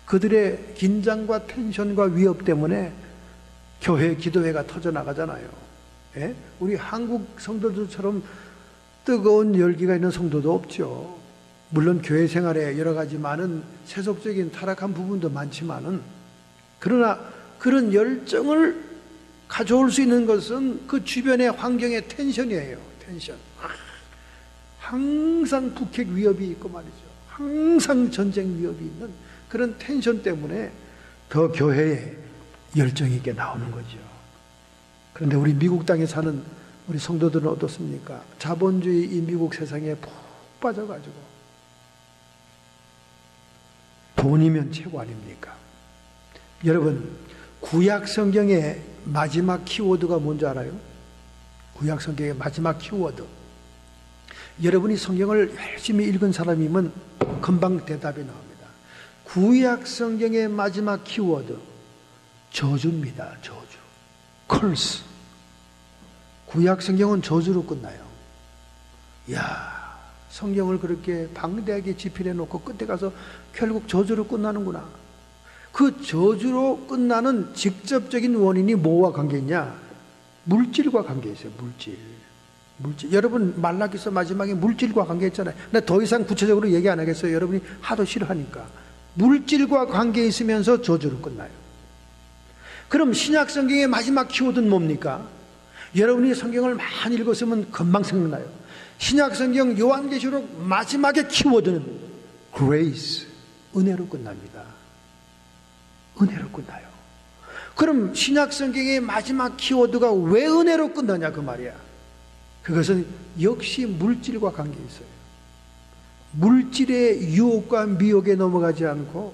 그들의 긴장과 텐션과 위협 때문에 교회, 기도회가 터져나가잖아요. 예? 우리 한국 성도들처럼 뜨거운 열기가 있는 성도도 없죠. 물론 교회 생활에 여러 가지 많은 세속적인 타락한 부분도 많지만은, 그러나 그런 열정을 가져올 수 있는 것은 그 주변의 환경의 텐션이에요. 텐션. 항상 북핵 위협이 있고 말이죠. 항상 전쟁 위협이 있는 그런 텐션 때문에 더 교회에 열정이 있게 나오는 거죠. 그런데 우리 미국 땅에 사는 우리 성도들은 어떻습니까? 자본주의 이 미국 세상에 푹 빠져가지고 돈이면 최고 아닙니까? 여러분, 구약 성경의 마지막 키워드가 뭔지 알아요? 구약 성경의 마지막 키워드. 여러분이 성경을 열심히 읽은 사람이면 금방 대답이 나옵니다. 구약 성경의 마지막 키워드 저주입니다. 저주. curse. 구약 성경은 저주로 끝나요. 이야, 성경을 그렇게 방대하게 집필해 놓고 끝에 가서 결국 저주로 끝나는구나. 그 저주로 끝나는 직접적인 원인이 뭐와 관계 있냐? 물질과 관계 있어요. 물질. 여러분 말라기서 마지막에 물질과 관계 있잖아요. 근데 더 이상 구체적으로 얘기 안 하겠어요. 여러분이 하도 싫어하니까. 물질과 관계 있으면서 저주로 끝나요. 그럼 신약 성경의 마지막 키워드는 뭡니까? 여러분이 성경을 많이 읽었으면 금방 생각나요. 신약 성경 요한계시록 마지막의 키워드는 grace, 은혜로 끝납니다. 은혜로 끝나요. 그럼 신약 성경의 마지막 키워드가 왜 은혜로 끝나냐 그 말이야. 그것은 역시 물질과 관계 있어요. 물질의 유혹과 미혹에 넘어가지 않고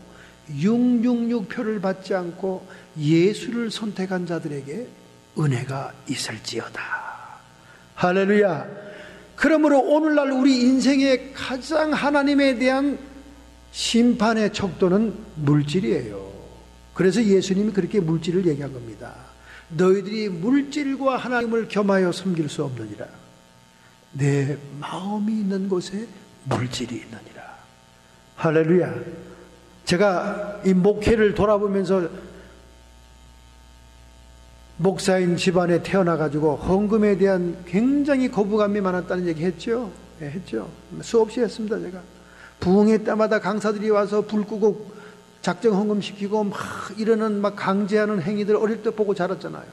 666표를 받지 않고 예수를 선택한 자들에게 은혜가 있을지어다. 할렐루야. 그러므로 오늘날 우리 인생의 가장 하나님에 대한 심판의 척도는 물질이에요. 그래서 예수님이 그렇게 물질을 얘기한 겁니다. 너희들이 물질과 하나님을 겸하여 섬길 수 없느니라. 내 마음이 있는 곳에 물질이 있느니라. 할렐루야. 제가 이 목회를 돌아보면서 목사인 집안에 태어나가지고 헌금에 대한 굉장히 거부감이 많았다는 얘기 했죠? 네, 했죠. 수없이 했습니다. 제가 부흥회 때마다 강사들이 와서 불 끄고 작정 헌금시키고 막 이러는 막 강제하는 행위들 어릴 때 보고 자랐잖아요.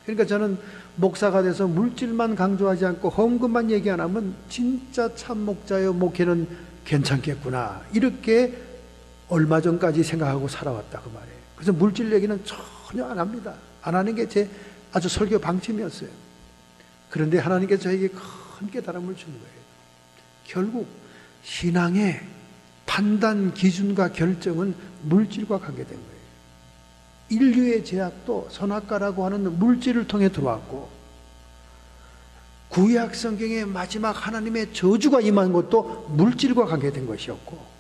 그러니까 저는 목사가 돼서 물질만 강조하지 않고 헌금만 얘기 안 하면 진짜 참 목자여 목회는 괜찮겠구나, 이렇게 얼마 전까지 생각하고 살아왔다 그 말이에요. 그래서 물질 얘기는 전혀 안 합니다. 안 하는 게 제 아주 설교 방침이었어요. 그런데 하나님께서 저에게 큰 깨달음을 준 거예요. 결국 신앙의 판단 기준과 결정은 물질과 관계된 거예요. 인류의 제약도 선악과라고 하는 물질을 통해 들어왔고, 구약 성경의 마지막 하나님의 저주가 임한 것도 물질과 관계된 것이었고,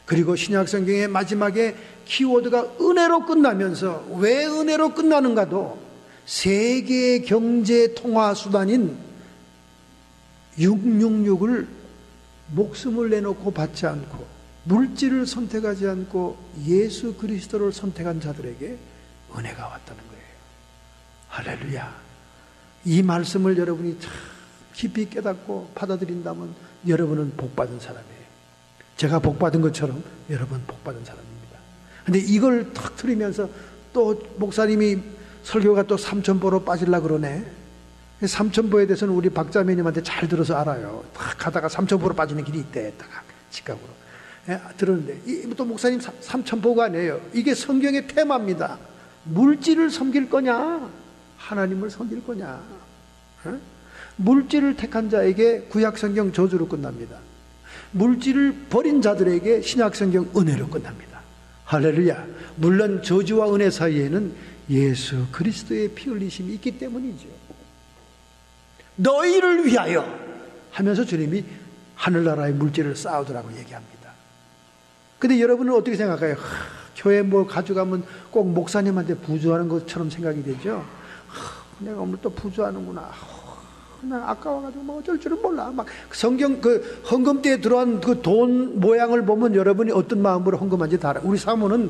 그리고 신약 성경의 마지막에 키워드가 은혜로 끝나면서 왜 은혜로 끝나는가도 세계 경제 통화 수단인 666을 목숨을 내놓고 받지 않고 물질을 선택하지 않고 예수 그리스도를 선택한 자들에게 은혜가 왔다는 거예요. 할렐루야. 이 말씀을 여러분이 참 깊이 깨닫고 받아들인다면 여러분은 복받은 사람이에요. 제가 복받은 것처럼 여러분 복받은 사람입니다. 근데 이걸 탁 들으면서 또 목사님이 설교가 또 삼천포로 빠지려고 그러네. 삼천포에 대해서는 우리 박자매님한테 잘 들어서 알아요. 딱 가다가 삼천포로 빠지는 길이 있대. 딱 직각으로. 예, 들었는데 또 목사님 삼천포가 아니에요. 이게 성경의 테마입니다. 물질을 섬길 거냐, 하나님을 섬길 거냐. 예? 물질을 택한 자에게 구약 성경 저주로 끝납니다. 물질을 버린 자들에게 신약 성경 은혜로 끝납니다. 할렐루야. 물론 저주와 은혜 사이에는 예수 그리스도의 피 흘리심이 있기 때문이죠. 너희를 위하여 하면서 주님이 하늘나라의 물질을 쌓으라고 얘기합니다. 근데 여러분은 어떻게 생각해요? 교회 뭐 가져가면 꼭 목사님한테 부주하는 것처럼 생각이 되죠. 내가 오늘 또 부주하는구나. 나 아까워가지고 뭐 어쩔 줄은 몰라. 막 성경 그 헌금대에 들어간 그 돈 모양을 보면 여러분이 어떤 마음으로 헌금한지 다 알아. 우리 사모는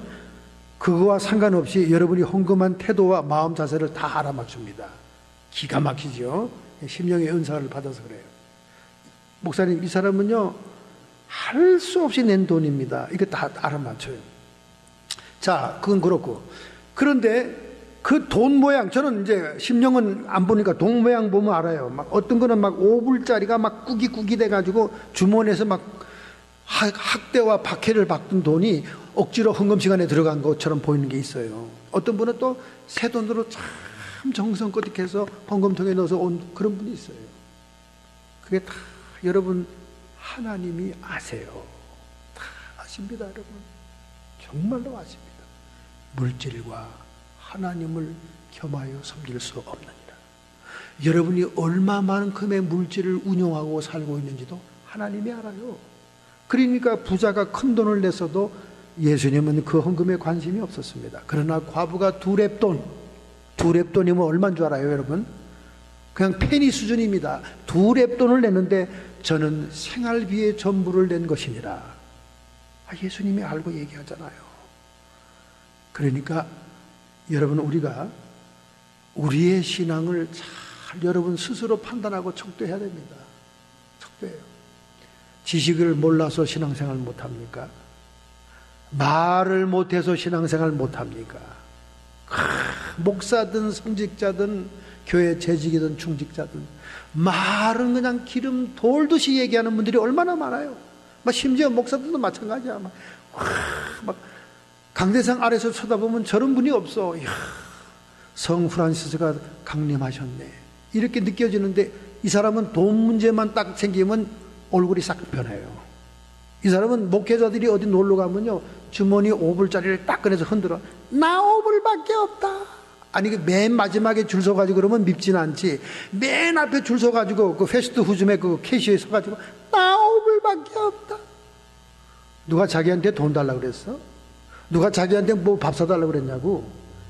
그거와 상관없이 여러분이 헌금한 태도와 마음 자세를 다 알아맞춥니다. 기가 막히죠. 심령의 은사를 받아서 그래요. 목사님, 이 사람은요 할 수 없이 낸 돈입니다. 이거 다 알아맞혀요. 자, 그건 그렇고, 그런데 그 돈 모양, 저는 이제 심령은 안 보니까 돈 모양 보면 알아요. 막 어떤 거는 막 5불짜리가 막 꾸깃꾸깃 돼가지고 주머니에서 막 학대와 박해를 받던 돈이 억지로 헌금 시간에 들어간 것처럼 보이는 게 있어요. 어떤 분은 또 새 돈으로 참 정성껏 해서 헌금통에 넣어서 온 그런 분이 있어요. 그게 다 여러분 하나님이 아세요. 다 아십니다, 여러분. 정말로 아십니다. 물질과 하나님을 겸하여 섬길 수 없느니라. 여러분이 얼마만큼의 물질을 운용하고 살고 있는지도 하나님이 알아요. 그러니까 부자가 큰 돈을 냈어도 예수님은 그 헌금에 관심이 없었습니다. 그러나 과부가 두 렙돈이면 얼마인 줄 알아요, 여러분? 그냥 페니 수준입니다. 두 렙돈을 냈는데 저는 생활비의 전부를 낸 것이니라. 예수님이 알고 얘기하잖아요. 그러니까 여러분, 우리가 우리의 신앙을 잘 여러분 스스로 판단하고 척도해야 됩니다. 척도해요. 지식을 몰라서 신앙생활 못합니까? 말을 못해서 신앙생활 못합니까? 목사든 성직자든 교회 재직이든 충직자든 말은 그냥 기름 돌듯이 얘기하는 분들이 얼마나 많아요. 심지어 목사들도 마찬가지야. 막 강대상 아래서 쳐다보면 저런 분이 없어. 이야, 성 프란시스가 강림하셨네, 이렇게 느껴지는데 이 사람은 돈 문제만 딱 생기면 얼굴이 싹 변해요. 이 사람은 목회자들이 어디 놀러 가면요, 주머니 5불짜리를 딱 꺼내서 흔들어. 나 5불밖에 없다. 아니, 맨 마지막에 줄 서가지고 그러면 밉진 않지. 맨 앞에 줄 서가지고 그 패스트푸드점에 그 캐시에 서가지고 나 5불밖에 없다. 누가 자기한테 돈 달라고 그랬어? 누가 자기한테 뭐 밥 사달라고 그랬냐고?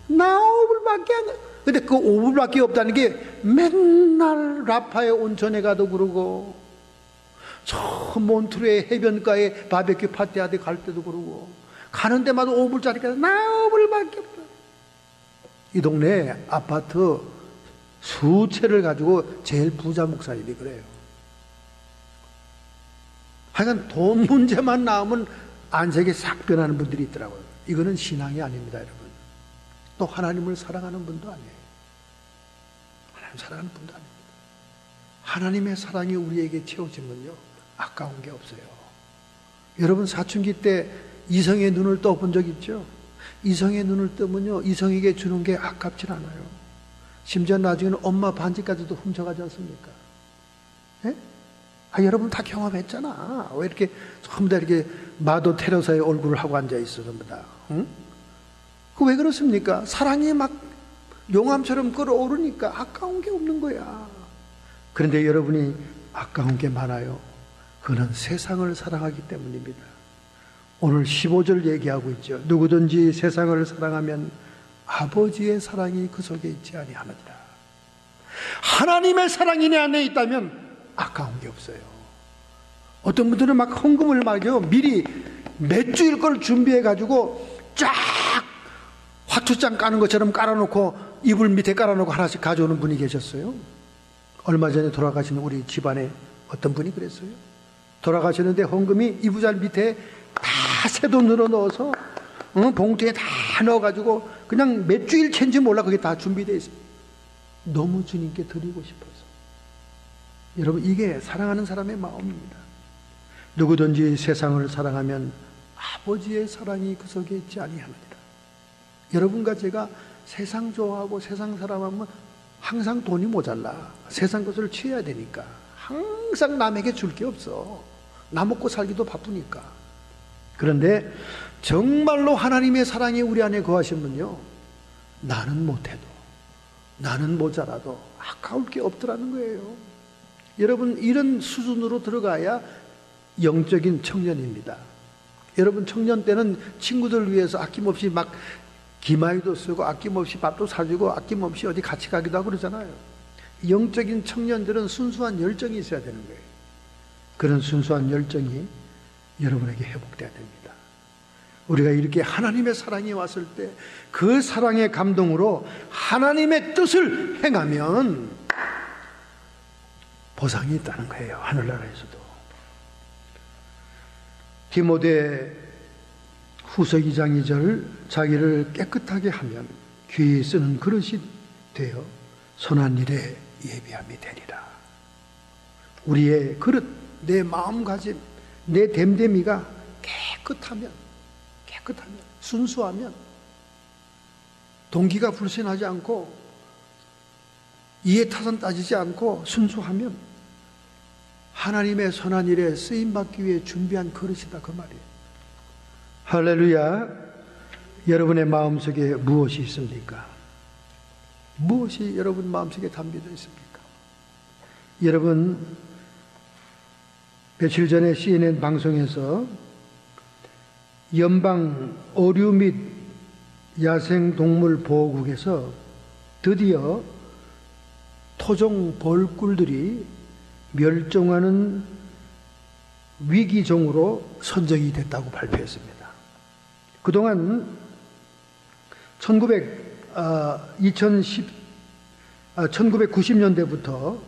나 5불밖에 안 돼. 근데 그 5불밖에 없다는 게 맨날 라파의 온천에 가도 그러고, 저 몬트레 해변가에 바베큐 파티하러 갈 때도 그러고, 가는 데마다 5불짜리가 나 5불밖에 없다. 이 동네에 아파트 수채를 가지고 제일 부자 목사님이 그래요. 하여간 돈 문제만 나오면 안색이 싹 변하는 분들이 있더라고요. 이거는 신앙이 아닙니다, 여러분. 또 하나님을 사랑하는 분도 아니에요. 하나님 사랑하는 분도 아닙니다. 하나님의 사랑이 우리에게 채워지면요, 아까운 게 없어요. 여러분, 사춘기 때 이성의 눈을 떠본 적 있죠? 이성의 눈을 뜨면요, 이성에게 주는 게 아깝진 않아요. 심지어 나중에는 엄마 반지까지도 훔쳐가지 않습니까? 예? 여러분 다 경험했잖아. 왜 이렇게 전부 다 이렇게 마도 테레사의 얼굴을 하고 앉아있어, 전부 다. 응? 그 왜 그렇습니까? 사랑이 막 용암처럼 끓어오르니까 아까운 게 없는 거야. 그런데 여러분이 아까운 게 많아요. 그는 세상을 사랑하기 때문입니다. 오늘 15절 얘기하고 있죠. 누구든지 세상을 사랑하면 아버지의 사랑이 그 속에 있지 아니하느니라. 하나님의 사랑이 내 안에 있다면 아까운 게 없어요. 어떤 분들은 막 헌금을 말이요, 미리 몇 주일 걸 준비해 가지고 쫙 화투장 까는 것처럼 깔아놓고 이불 밑에 깔아놓고 하나씩 가져오는 분이 계셨어요. 얼마 전에 돌아가신 우리 집안에 어떤 분이 그랬어요. 돌아가셨는데 헌금이 이부잘 밑에 다 새 돈으로 넣어서 봉투에 다 넣어가지고 그냥 몇 주일 챈지 몰라 그게 다 준비되어 있어요. 너무 주님께 드리고 싶어서. 여러분, 이게 사랑하는 사람의 마음입니다. 누구든지 세상을 사랑하면 아버지의 사랑이 그 속에 있지 아니하느니라. 여러분과 제가 세상 좋아하고 세상 사랑하면 항상 돈이 모자라. 세상 것을 취해야 되니까 항상 남에게 줄 게 없어. 나 먹고 살기도 바쁘니까. 그런데 정말로 하나님의 사랑이 우리 안에 거하시면요, 나는 못해도, 나는 모자라도 아까울 게 없더라는 거예요. 여러분, 이런 수준으로 들어가야 영적인 청년입니다. 여러분, 청년 때는 친구들 위해서 아낌없이 막 기마이도 쓰고 아낌없이 밥도 사주고 아낌없이 어디 같이 가기도 하고 그러잖아요. 영적인 청년들은 순수한 열정이 있어야 되는 거예요. 그런 순수한 열정이 여러분에게 회복돼야 됩니다. 우리가 이렇게 하나님의 사랑이 왔을 때 그 사랑의 감동으로 하나님의 뜻을 행하면 보상이 있다는 거예요. 하늘나라에서도. 디모데 후서 2장 2절, 자기를 깨끗하게 하면 귀히 쓰는 그릇이 되어 선한 일에 예비함이 되리라. 우리의 그릇, 내 마음가짐, 내 됨됨이가 깨끗하면, 순수하면, 동기가 불신하지 않고 이해타산 따지지 않고 순수하면 하나님의 선한 일에 쓰임받기 위해 준비한 그릇이다, 그 말이에요. 할렐루야. 여러분의 마음속에 무엇이 있습니까? 무엇이 여러분 마음속에 담겨져 있습니까? 여러분, 며칠 전에 CNN 방송에서 연방 어류 및 야생동물 보호국에서 드디어 토종 벌꿀들이 멸종하는 위기종으로 선정이 됐다고 발표했습니다. 그동안 1990년대부터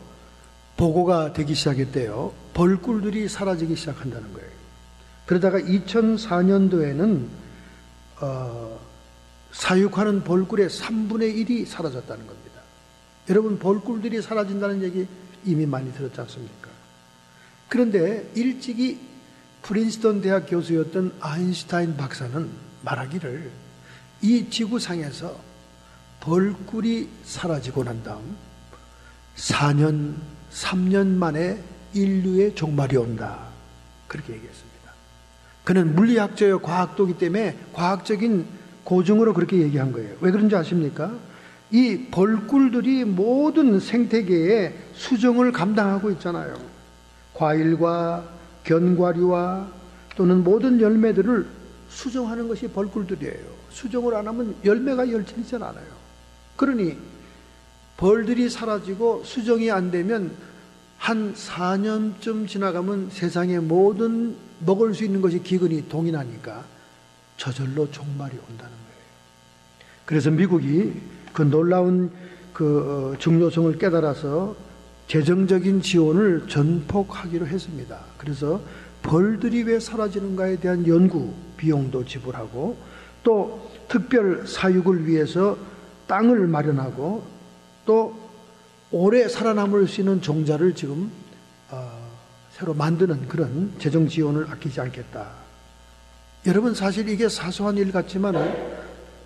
보고가 되기 시작했대요. 벌꿀들이 사라지기 시작한다는 거예요. 그러다가 2004년도에는 사육하는 벌꿀의 3분의 1이 사라졌다는 겁니다. 여러분, 벌꿀들이 사라진다는 얘기 이미 많이 들었지 않습니까? 그런데 일찍이 프린스턴 대학 교수였던 아인슈타인 박사는 말하기를 이 지구상에서 벌꿀이 사라지고 난 다음 4년, 3년 만에 인류의 종말이 온다. 그렇게 얘기했습니다. 그는 물리학자요 과학도기 때문에 과학적인 고증으로 그렇게 얘기한 거예요. 왜 그런지 아십니까? 이 벌꿀들이 모든 생태계의 수정을 감당하고 있잖아요. 과일과 견과류와 또는 모든 열매들을 수정하는 것이 벌꿀들이에요. 수정을 안 하면 열매가 열리지 않아요. 그러니 벌들이 사라지고 수정이 안 되면 한 4년쯤 지나가면 세상의 모든 먹을 수 있는 것이 기근이 동인하니까 저절로 종말이 온다는 거예요. 그래서 미국이 그 놀라운 중요성을 깨달아서 재정적인 지원을 전폭하기로 했습니다. 그래서 벌들이 왜 사라지는가에 대한 연구 비용도 지불하고 또 특별 사육을 위해서 땅을 마련하고 또 오래 살아남을 수 있는 종자를 지금 새로 만드는 그런 재정 지원을 아끼지 않겠다. 여러분, 사실 이게 사소한 일 같지만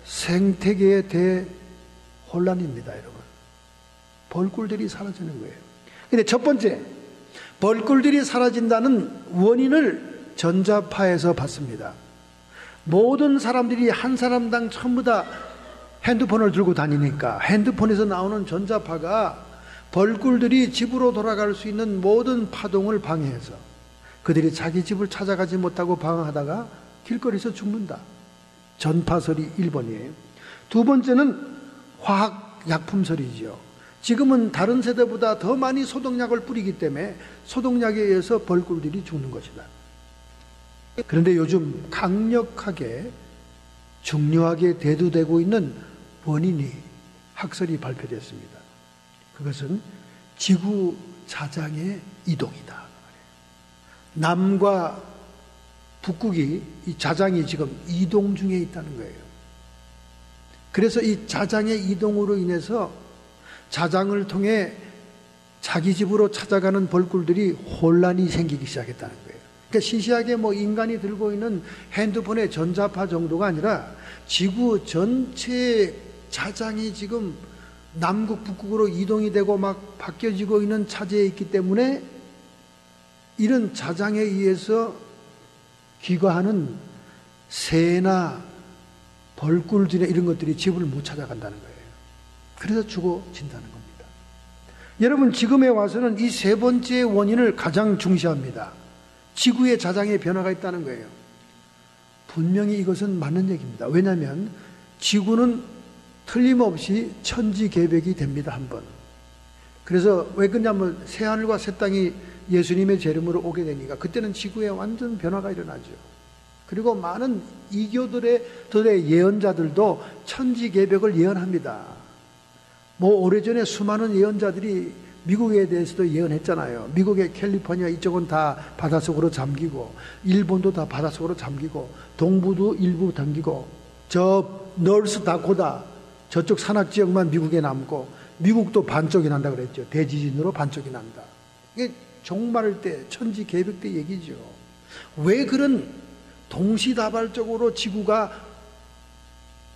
생태계의 대혼란입니다. 여러분, 벌꿀들이 사라지는 거예요. 근데 첫 번째, 벌꿀들이 사라진다는 원인을 전자파에서 봤습니다. 모든 사람들이 한 사람당 전부 다 핸드폰을 들고 다니니까 핸드폰에서 나오는 전자파가 벌꿀들이 집으로 돌아갈 수 있는 모든 파동을 방해해서 그들이 자기 집을 찾아가지 못하고 방황하다가 길거리에서 죽는다. 전파설이 1번이에요. 두 번째는 화학약품설이지요. 지금은 다른 세대보다 더 많이 소독약을 뿌리기 때문에 소독약에 의해서 벌꿀들이 죽는 것이다. 그런데 요즘 강력하게 중요하게 대두되고 있는 원인이 학설이 발표됐습니다. 그것은 지구 자장의 이동이다. 남과 북극이 이 자장이 지금 이동 중에 있다는 거예요. 그래서 이 자장의 이동으로 인해서 자장을 통해 자기 집으로 찾아가는 벌꿀들이 혼란이 생기기 시작했다는 거예요. 그러니까 시시하게 인간이 들고 있는 핸드폰의 전자파 정도가 아니라 지구 전체의 자장이 지금 남극, 북극으로 이동이 되고 막 바뀌어지고 있는 차제에 있기 때문에 이런 자장에 의해서 귀가하는 새나 벌꿀들이나 이런 것들이 집을 못 찾아간다는 거예요. 그래서 죽어진다는 겁니다. 여러분, 지금에 와서는 이 세 번째 원인을 가장 중시합니다. 지구의 자장에 변화가 있다는 거예요. 분명히 이것은 맞는 얘기입니다. 왜냐하면 지구는 틀림없이 천지개벽이 됩니다. 한번. 그래서 왜 그러냐면 새하늘과 새 땅이 예수님의 재림으로 오게 되니까 그때는 지구에 완전 변화가 일어나죠. 그리고 많은 이교들의 예언자들도 천지개벽을 예언합니다. 오래전에 수많은 예언자들이 미국에 대해서도 예언했잖아요. 미국의 캘리포니아 이쪽은 다 바닷속으로 잠기고 일본도 다 바닷속으로 잠기고 동부도 일부 잠기고 저 너스 다코다 저쪽 산악지역만 미국에 남고 미국도 반쪽이 난다 그랬죠. 대지진으로 반쪽이 난다. 이게 종말 때 천지개벽 때 얘기죠. 왜 그런 동시다발적으로 지구가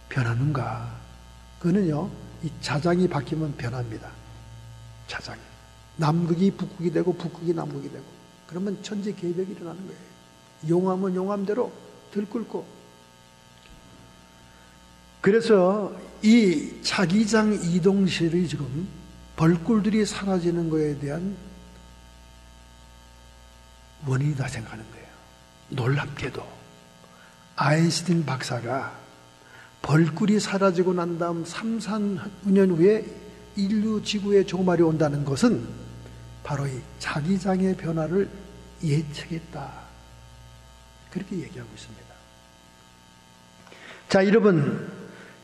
변하는가? 그거는요, 이 자장이 바뀌면 변합니다. 자장이. 남극이 북극이 되고 북극이 남극이 되고 그러면 천지개벽이 일어나는 거예요. 용암은 용암대로 들끓고. 그래서 이 자기장 이동실이 지금 벌꿀들이 사라지는 거에 대한 원인이다 생각하는 거예요. 놀랍게도 아인슈타인 박사가 벌꿀이 사라지고 난 다음 3, 4년 후에 인류 지구에 종말이 온다는 것은 바로 이 자기장의 변화를 예측했다, 그렇게 얘기하고 있습니다. 자, 여러분,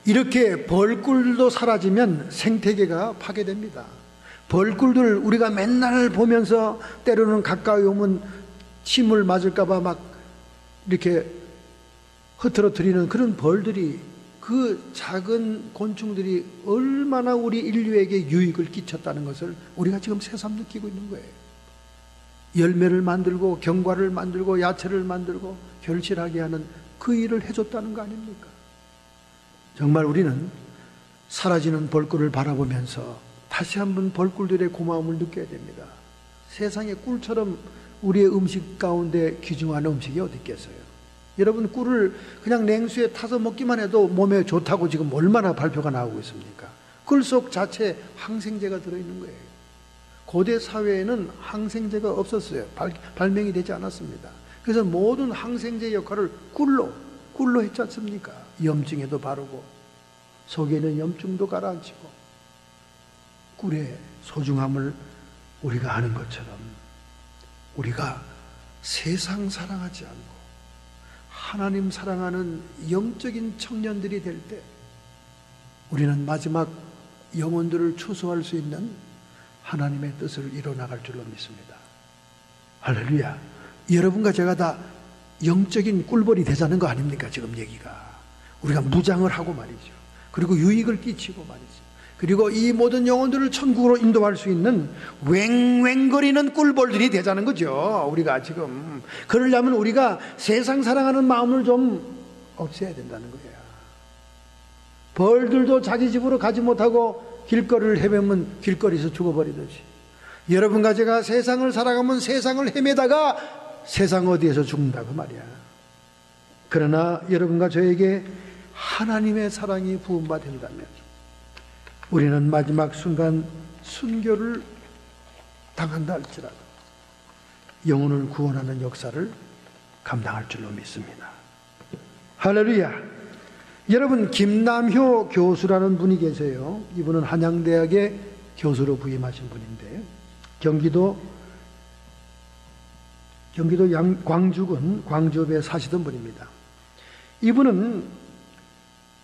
이렇게 벌꿀도 사라지면 생태계가 파괴됩니다. 벌꿀들 우리가 맨날 보면서 때로는 가까이 오면 침을 맞을까봐 막 이렇게 흐트러뜨리는 그런 벌들이, 그 작은 곤충들이 얼마나 우리 인류에게 유익을 끼쳤다는 것을 우리가 지금 새삼 느끼고 있는 거예요. 열매를 만들고 견과를 만들고 야채를 만들고 결실하게 하는 그 일을 해줬다는 거 아닙니까? 정말 우리는 사라지는 벌꿀을 바라보면서 다시 한번 벌꿀들의 고마움을 느껴야 됩니다. 세상에 꿀처럼 우리의 음식 가운데 귀중한 음식이 어디 있겠어요? 여러분, 꿀을 그냥 냉수에 타서 먹기만 해도 몸에 좋다고 지금 얼마나 발표가 나오고 있습니까? 꿀 속 자체에 항생제가 들어있는 거예요. 고대 사회에는 항생제가 없었어요. 발명이 되지 않았습니다. 그래서 모든 항생제 역할을 꿀로 했지 않습니까? 염증에도 바르고 속에 있는 염증도 가라앉히고. 꿀의 소중함을 우리가 아는 것처럼 우리가 세상 사랑하지 않고 하나님 사랑하는 영적인 청년들이 될 때 우리는 마지막 영혼들을 추수할 수 있는 하나님의 뜻을 이뤄나갈 줄로 믿습니다. 할렐루야. 여러분과 제가 다 영적인 꿀벌이 되자는 거 아닙니까? 지금 얘기가. 우리가 무장을 하고 말이죠. 그리고 유익을 끼치고 말이죠. 그리고 이 모든 영혼들을 천국으로 인도할 수 있는 왱왱거리는 꿀벌들이 되자는 거죠. 우리가 지금. 그러려면 우리가 세상 사랑하는 마음을 좀 없애야 된다는 거예요. 벌들도 자기 집으로 가지 못하고 길거리를 헤매면 길거리에서 죽어버리듯이, 여러분과 제가 세상을 살아가면 세상을 헤매다가 세상 어디에서 죽는다고 말이야. 그러나 여러분과 저에게 하나님의 사랑이 부음받는다면 우리는 마지막 순간 순교를 당한다 할지라도 영혼을 구원하는 역사를 감당할 줄로 믿습니다. 할렐루야. 여러분, 김남효 교수라는 분이 계세요. 이분은 한양대학의 교수로 부임하신 분인데 경기도 광주군 광주읍에 사시던 분입니다. 이분은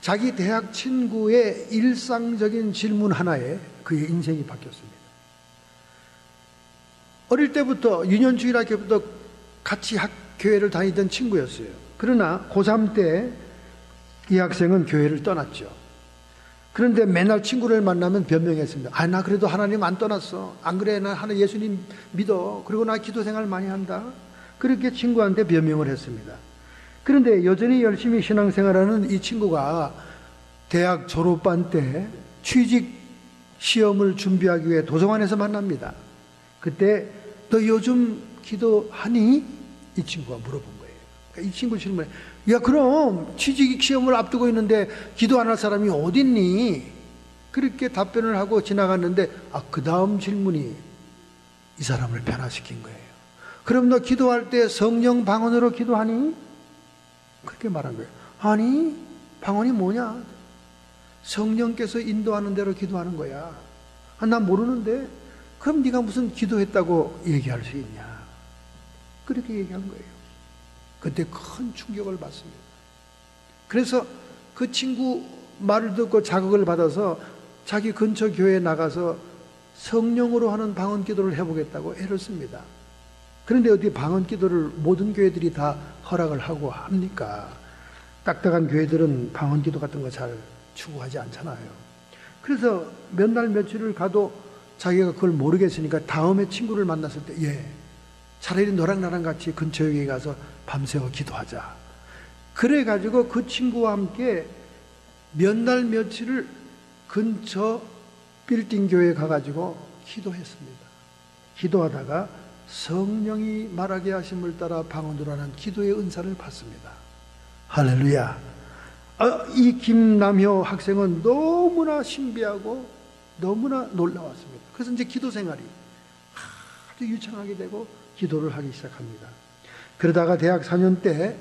자기 대학 친구의 일상적인 질문 하나에 그의 인생이 바뀌었습니다. 어릴 때부터 유년주일학교부터 같이 교회를 다니던 친구였어요. 그러나 고3 때 이 학생은 교회를 떠났죠. 그런데 맨날 친구를 만나면 변명했습니다. 나 그래도 하나님 안 떠났어. 안 그래, 나 하나 예수님 믿어. 그리고 나 기도 생활 많이 한다. 그렇게 친구한테 변명을 했습니다. 그런데 여전히 열심히 신앙생활하는 이 친구가 대학 졸업반 때 취직 시험을 준비하기 위해 도서관에서 만납니다. 그때 너 요즘 기도하니? 이 친구가 물어본 거예요. 그러니까 이 친구 질문에, 야, 그럼 취직 시험을 앞두고 있는데 기도 안 할 사람이 어딨니? 그렇게 답변을 하고 지나갔는데 그 다음 질문이 이 사람을 변화시킨 거예요. 그럼 너 기도할 때 성령 방언으로 기도하니? 그렇게 말한 거예요. 아니, 방언이 뭐냐? 성령께서 인도하는 대로 기도하는 거야. 난 모르는데. 그럼 네가 무슨 기도했다고 얘기할 수 있냐? 그렇게 얘기한 거예요. 그때 큰 충격을 받습니다. 그래서 그 친구 말을 듣고 자극을 받아서 자기 근처 교회에 나가서 성령으로 하는 방언 기도를 해보겠다고 애를 씁니다. 그런데 어디 방언 기도를 모든 교회들이 다 허락을 하고 합니까? 딱딱한 교회들은 방언 기도 같은 거 잘 추구하지 않잖아요. 그래서 몇 날 며칠을 가도 자기가 그걸 모르겠으니까 다음에 친구를 만났을 때, 차라리 너랑 나랑 같이 근처 교회에 가서 밤새워 기도하자. 그래가지고 그 친구와 함께 몇 날 며칠을 근처 빌딩 교회에 가가지고 기도했습니다. 기도하다가 성령이 말하게 하심을 따라 방언으로 하는 기도의 은사를 받습니다. 할렐루야. 이 김남효 학생은 너무나 신비하고 너무나 놀라웠습니다. 그래서 이제 기도 생활이 아주 유창하게 되고 기도를 하기 시작합니다. 그러다가 대학 4년 때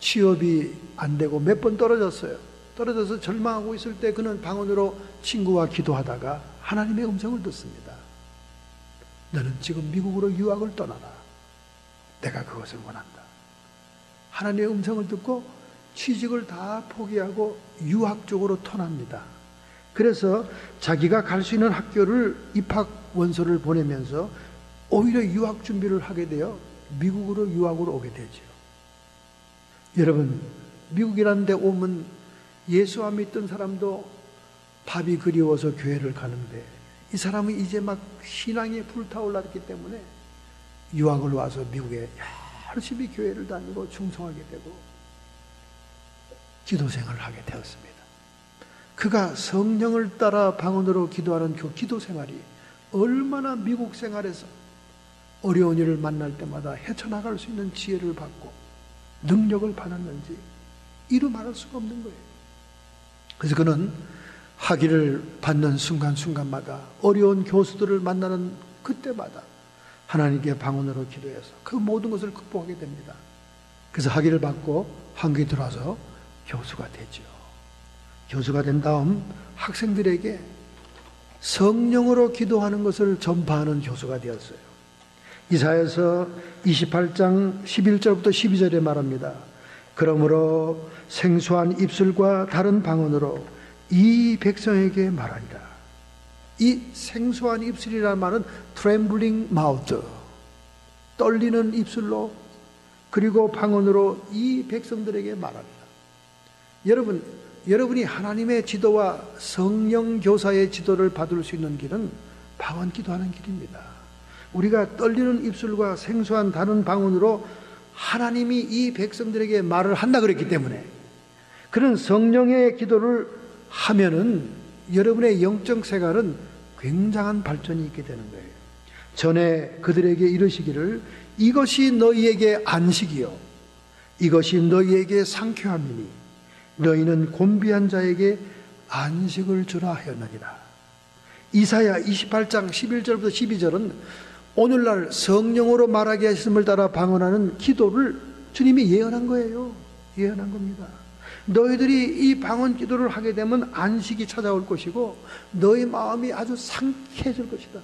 취업이 안 되고 몇 번 떨어졌어요. 떨어져서 절망하고 있을 때 그는 방언으로 친구와 기도하다가 하나님의 음성을 듣습니다. 너는 지금 미국으로 유학을 떠나라. 내가 그것을 원한다. 하나님의 음성을 듣고 취직을 다 포기하고 유학 쪽으로 턴합니다. 그래서 자기가 갈 수 있는 학교를 입학 원서를 보내면서 오히려 유학 준비를 하게 되어 미국으로 유학으로 오게 되죠. 여러분, 미국이라는 데 오면 예수 안 믿던 사람도 밥이 그리워서 교회를 가는데 이 사람은 이제 막 신앙에 불타올랐기 때문에 유학을 와서 미국에 열심히 교회를 다니고 충성하게 되고 기도 생활을 하게 되었습니다. 그가 성령을 따라 방언으로 기도하는 그 기도 생활이 얼마나 미국 생활에서 어려운 일을 만날 때마다 헤쳐나갈 수 있는 지혜를 받고 능력을 받았는지 이루 말할 수가 없는 거예요. 그래서 그는 학위를 받는 순간순간마다 어려운 교수들을 만나는 그때마다 하나님께 방언으로 기도해서 그 모든 것을 극복하게 됩니다. 그래서 학위를 받고 한국에 들어와서 교수가 되죠. 교수가 된 다음 학생들에게 성령으로 기도하는 것을 전파하는 교수가 되었어요. 이사야서 28장 11절부터 12절에 말합니다. 그러므로 생소한 입술과 다른 방언으로 이 백성에게 말하리라. 이 생소한 입술이라는 말은 trembling mouth, 떨리는 입술로 그리고 방언으로 이 백성들에게 말합니다. 여러분이 하나님의 지도와 성령 교사의 지도를 받을 수 있는 길은 방언 기도하는 길입니다. 우리가 떨리는 입술과 생소한 다른 방언으로 하나님이 이 백성들에게 말을 한다 그랬기 때문에 그런 성령의 기도를 하면은 여러분의 영적 생활은 굉장한 발전이 있게 되는 거예요. 전에 그들에게 이르시기를 이것이 너희에게 안식이요 이것이 너희에게 상쾌함이니 너희는 곤비한 자에게 안식을 주라 하였느니라. 이사야 28장 11절부터 12절은 오늘날 성령으로 말하게 하심을 따라 방언하는 기도를 주님이 예언한 거예요. 예언한 겁니다. 너희들이 이 방언 기도를 하게 되면 안식이 찾아올 것이고 너희 마음이 아주 상쾌해질 것이다.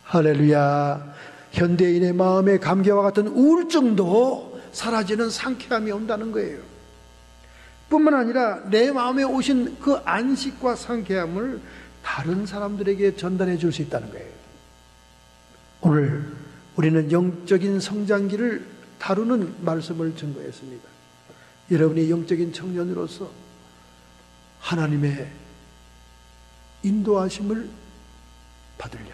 할렐루야. 현대인의 마음의 감개와 같은 우울증도 사라지는 상쾌함이 온다는 거예요. 뿐만 아니라 내 마음에 오신 그 안식과 상쾌함을 다른 사람들에게 전달해 줄 수 있다는 거예요. 오늘 우리는 영적인 성장기를 다루는 말씀을 증거했습니다. 여러분이 영적인 청년으로서 하나님의 인도하심을 받으려면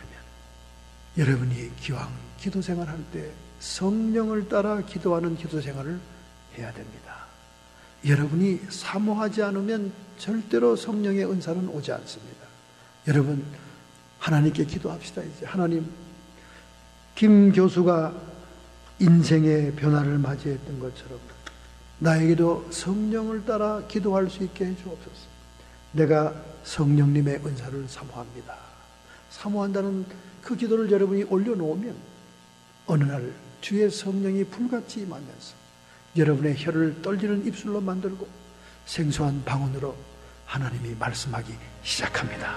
여러분이 기왕 기도 생활할 때 성령을 따라 기도하는 기도 생활을 해야 됩니다. 여러분이 사모하지 않으면 절대로 성령의 은사는 오지 않습니다. 여러분, 하나님께 기도합시다. 이제 하나님, 김 교수가 인생의 변화를 맞이했던 것처럼 나에게도 성령을 따라 기도할 수 있게 해주옵소서. 내가 성령님의 은사를 사모합니다. 사모한다는 그 기도를 여러분이 올려놓으면 어느 날 주의 성령이 불같이 임하면서 여러분의 혀를 떨리는 입술로 만들고 생소한 방언으로 하나님이 말씀하기 시작합니다.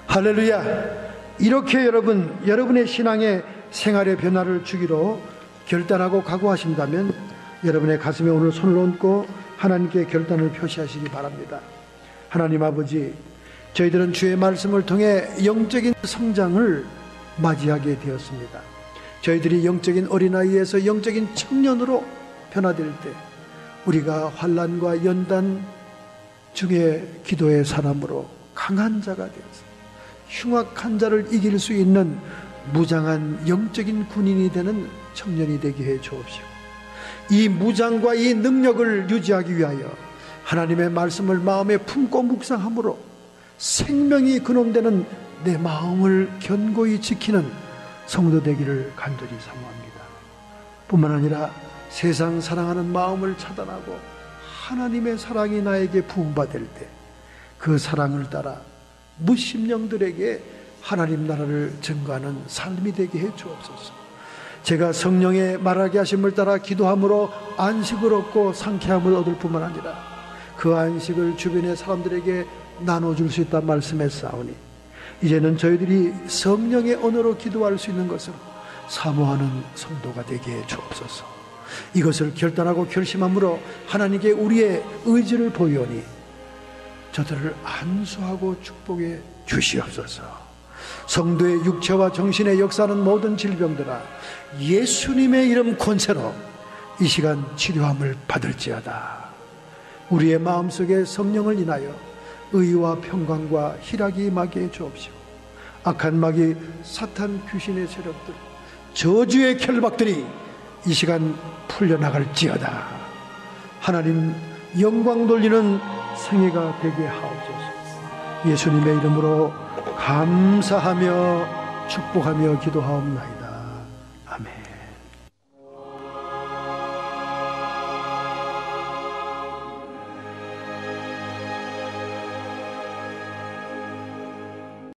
할렐루야. 이렇게 여러분의 신앙의 생활의 변화를 주기로 결단하고 각오하신다면 여러분의 가슴에 오늘 손을 얹고 하나님께 결단을 표시하시기 바랍니다. 하나님 아버지, 저희들은 주의 말씀을 통해 영적인 성장을 맞이하게 되었습니다. 저희들이 영적인 어린아이에서 영적인 청년으로 변화될 때 우리가 환난과 연단 중에 기도의 사람으로 강한 자가 되어서 흉악한 자를 이길 수 있는 무장한 영적인 군인이 되는 청년이 되게 해 주옵시고, 이 무장과 이 능력을 유지하기 위하여 하나님의 말씀을 마음에 품고 묵상함으로 생명이 근원되는 내 마음을 견고히 지키는 성도 되기를 간절히 사모합니다. 뿐만 아니라 세상 사랑하는 마음을 차단하고 하나님의 사랑이 나에게 부음받을 때 그 사랑을 따라 무심령들에게 하나님 나라를 증거하는 삶이 되게 해 주옵소서. 제가 성령의 말하게 하심을 따라 기도함으로 안식을 얻고 상쾌함을 얻을 뿐만 아니라 그 안식을 주변의 사람들에게 나눠줄 수 있다 말씀했사오니 이제는 저희들이 성령의 언어로 기도할 수 있는 것을 사모하는 성도가 되게 해 주옵소서. 이것을 결단하고 결심함으로 하나님께 우리의 의지를 보이오니 저들을 안수하고 축복해 주시옵소서. 성도의 육체와 정신에 역사하는 모든 질병들아 예수님의 이름 권세로 이 시간 치료함을 받을지어다. 우리의 마음속에 성령을 인하여 의와 평강과 희락이 임하게 해 주옵시고 악한 마귀 사탄 귀신의 세력들 저주의 결박들이 이 시간 풀려나갈지어다. 하나님 영광 돌리는 생애가 되게 하옵소서. 예수님의 이름으로 감사하며 축복하며 기도하옵나이다.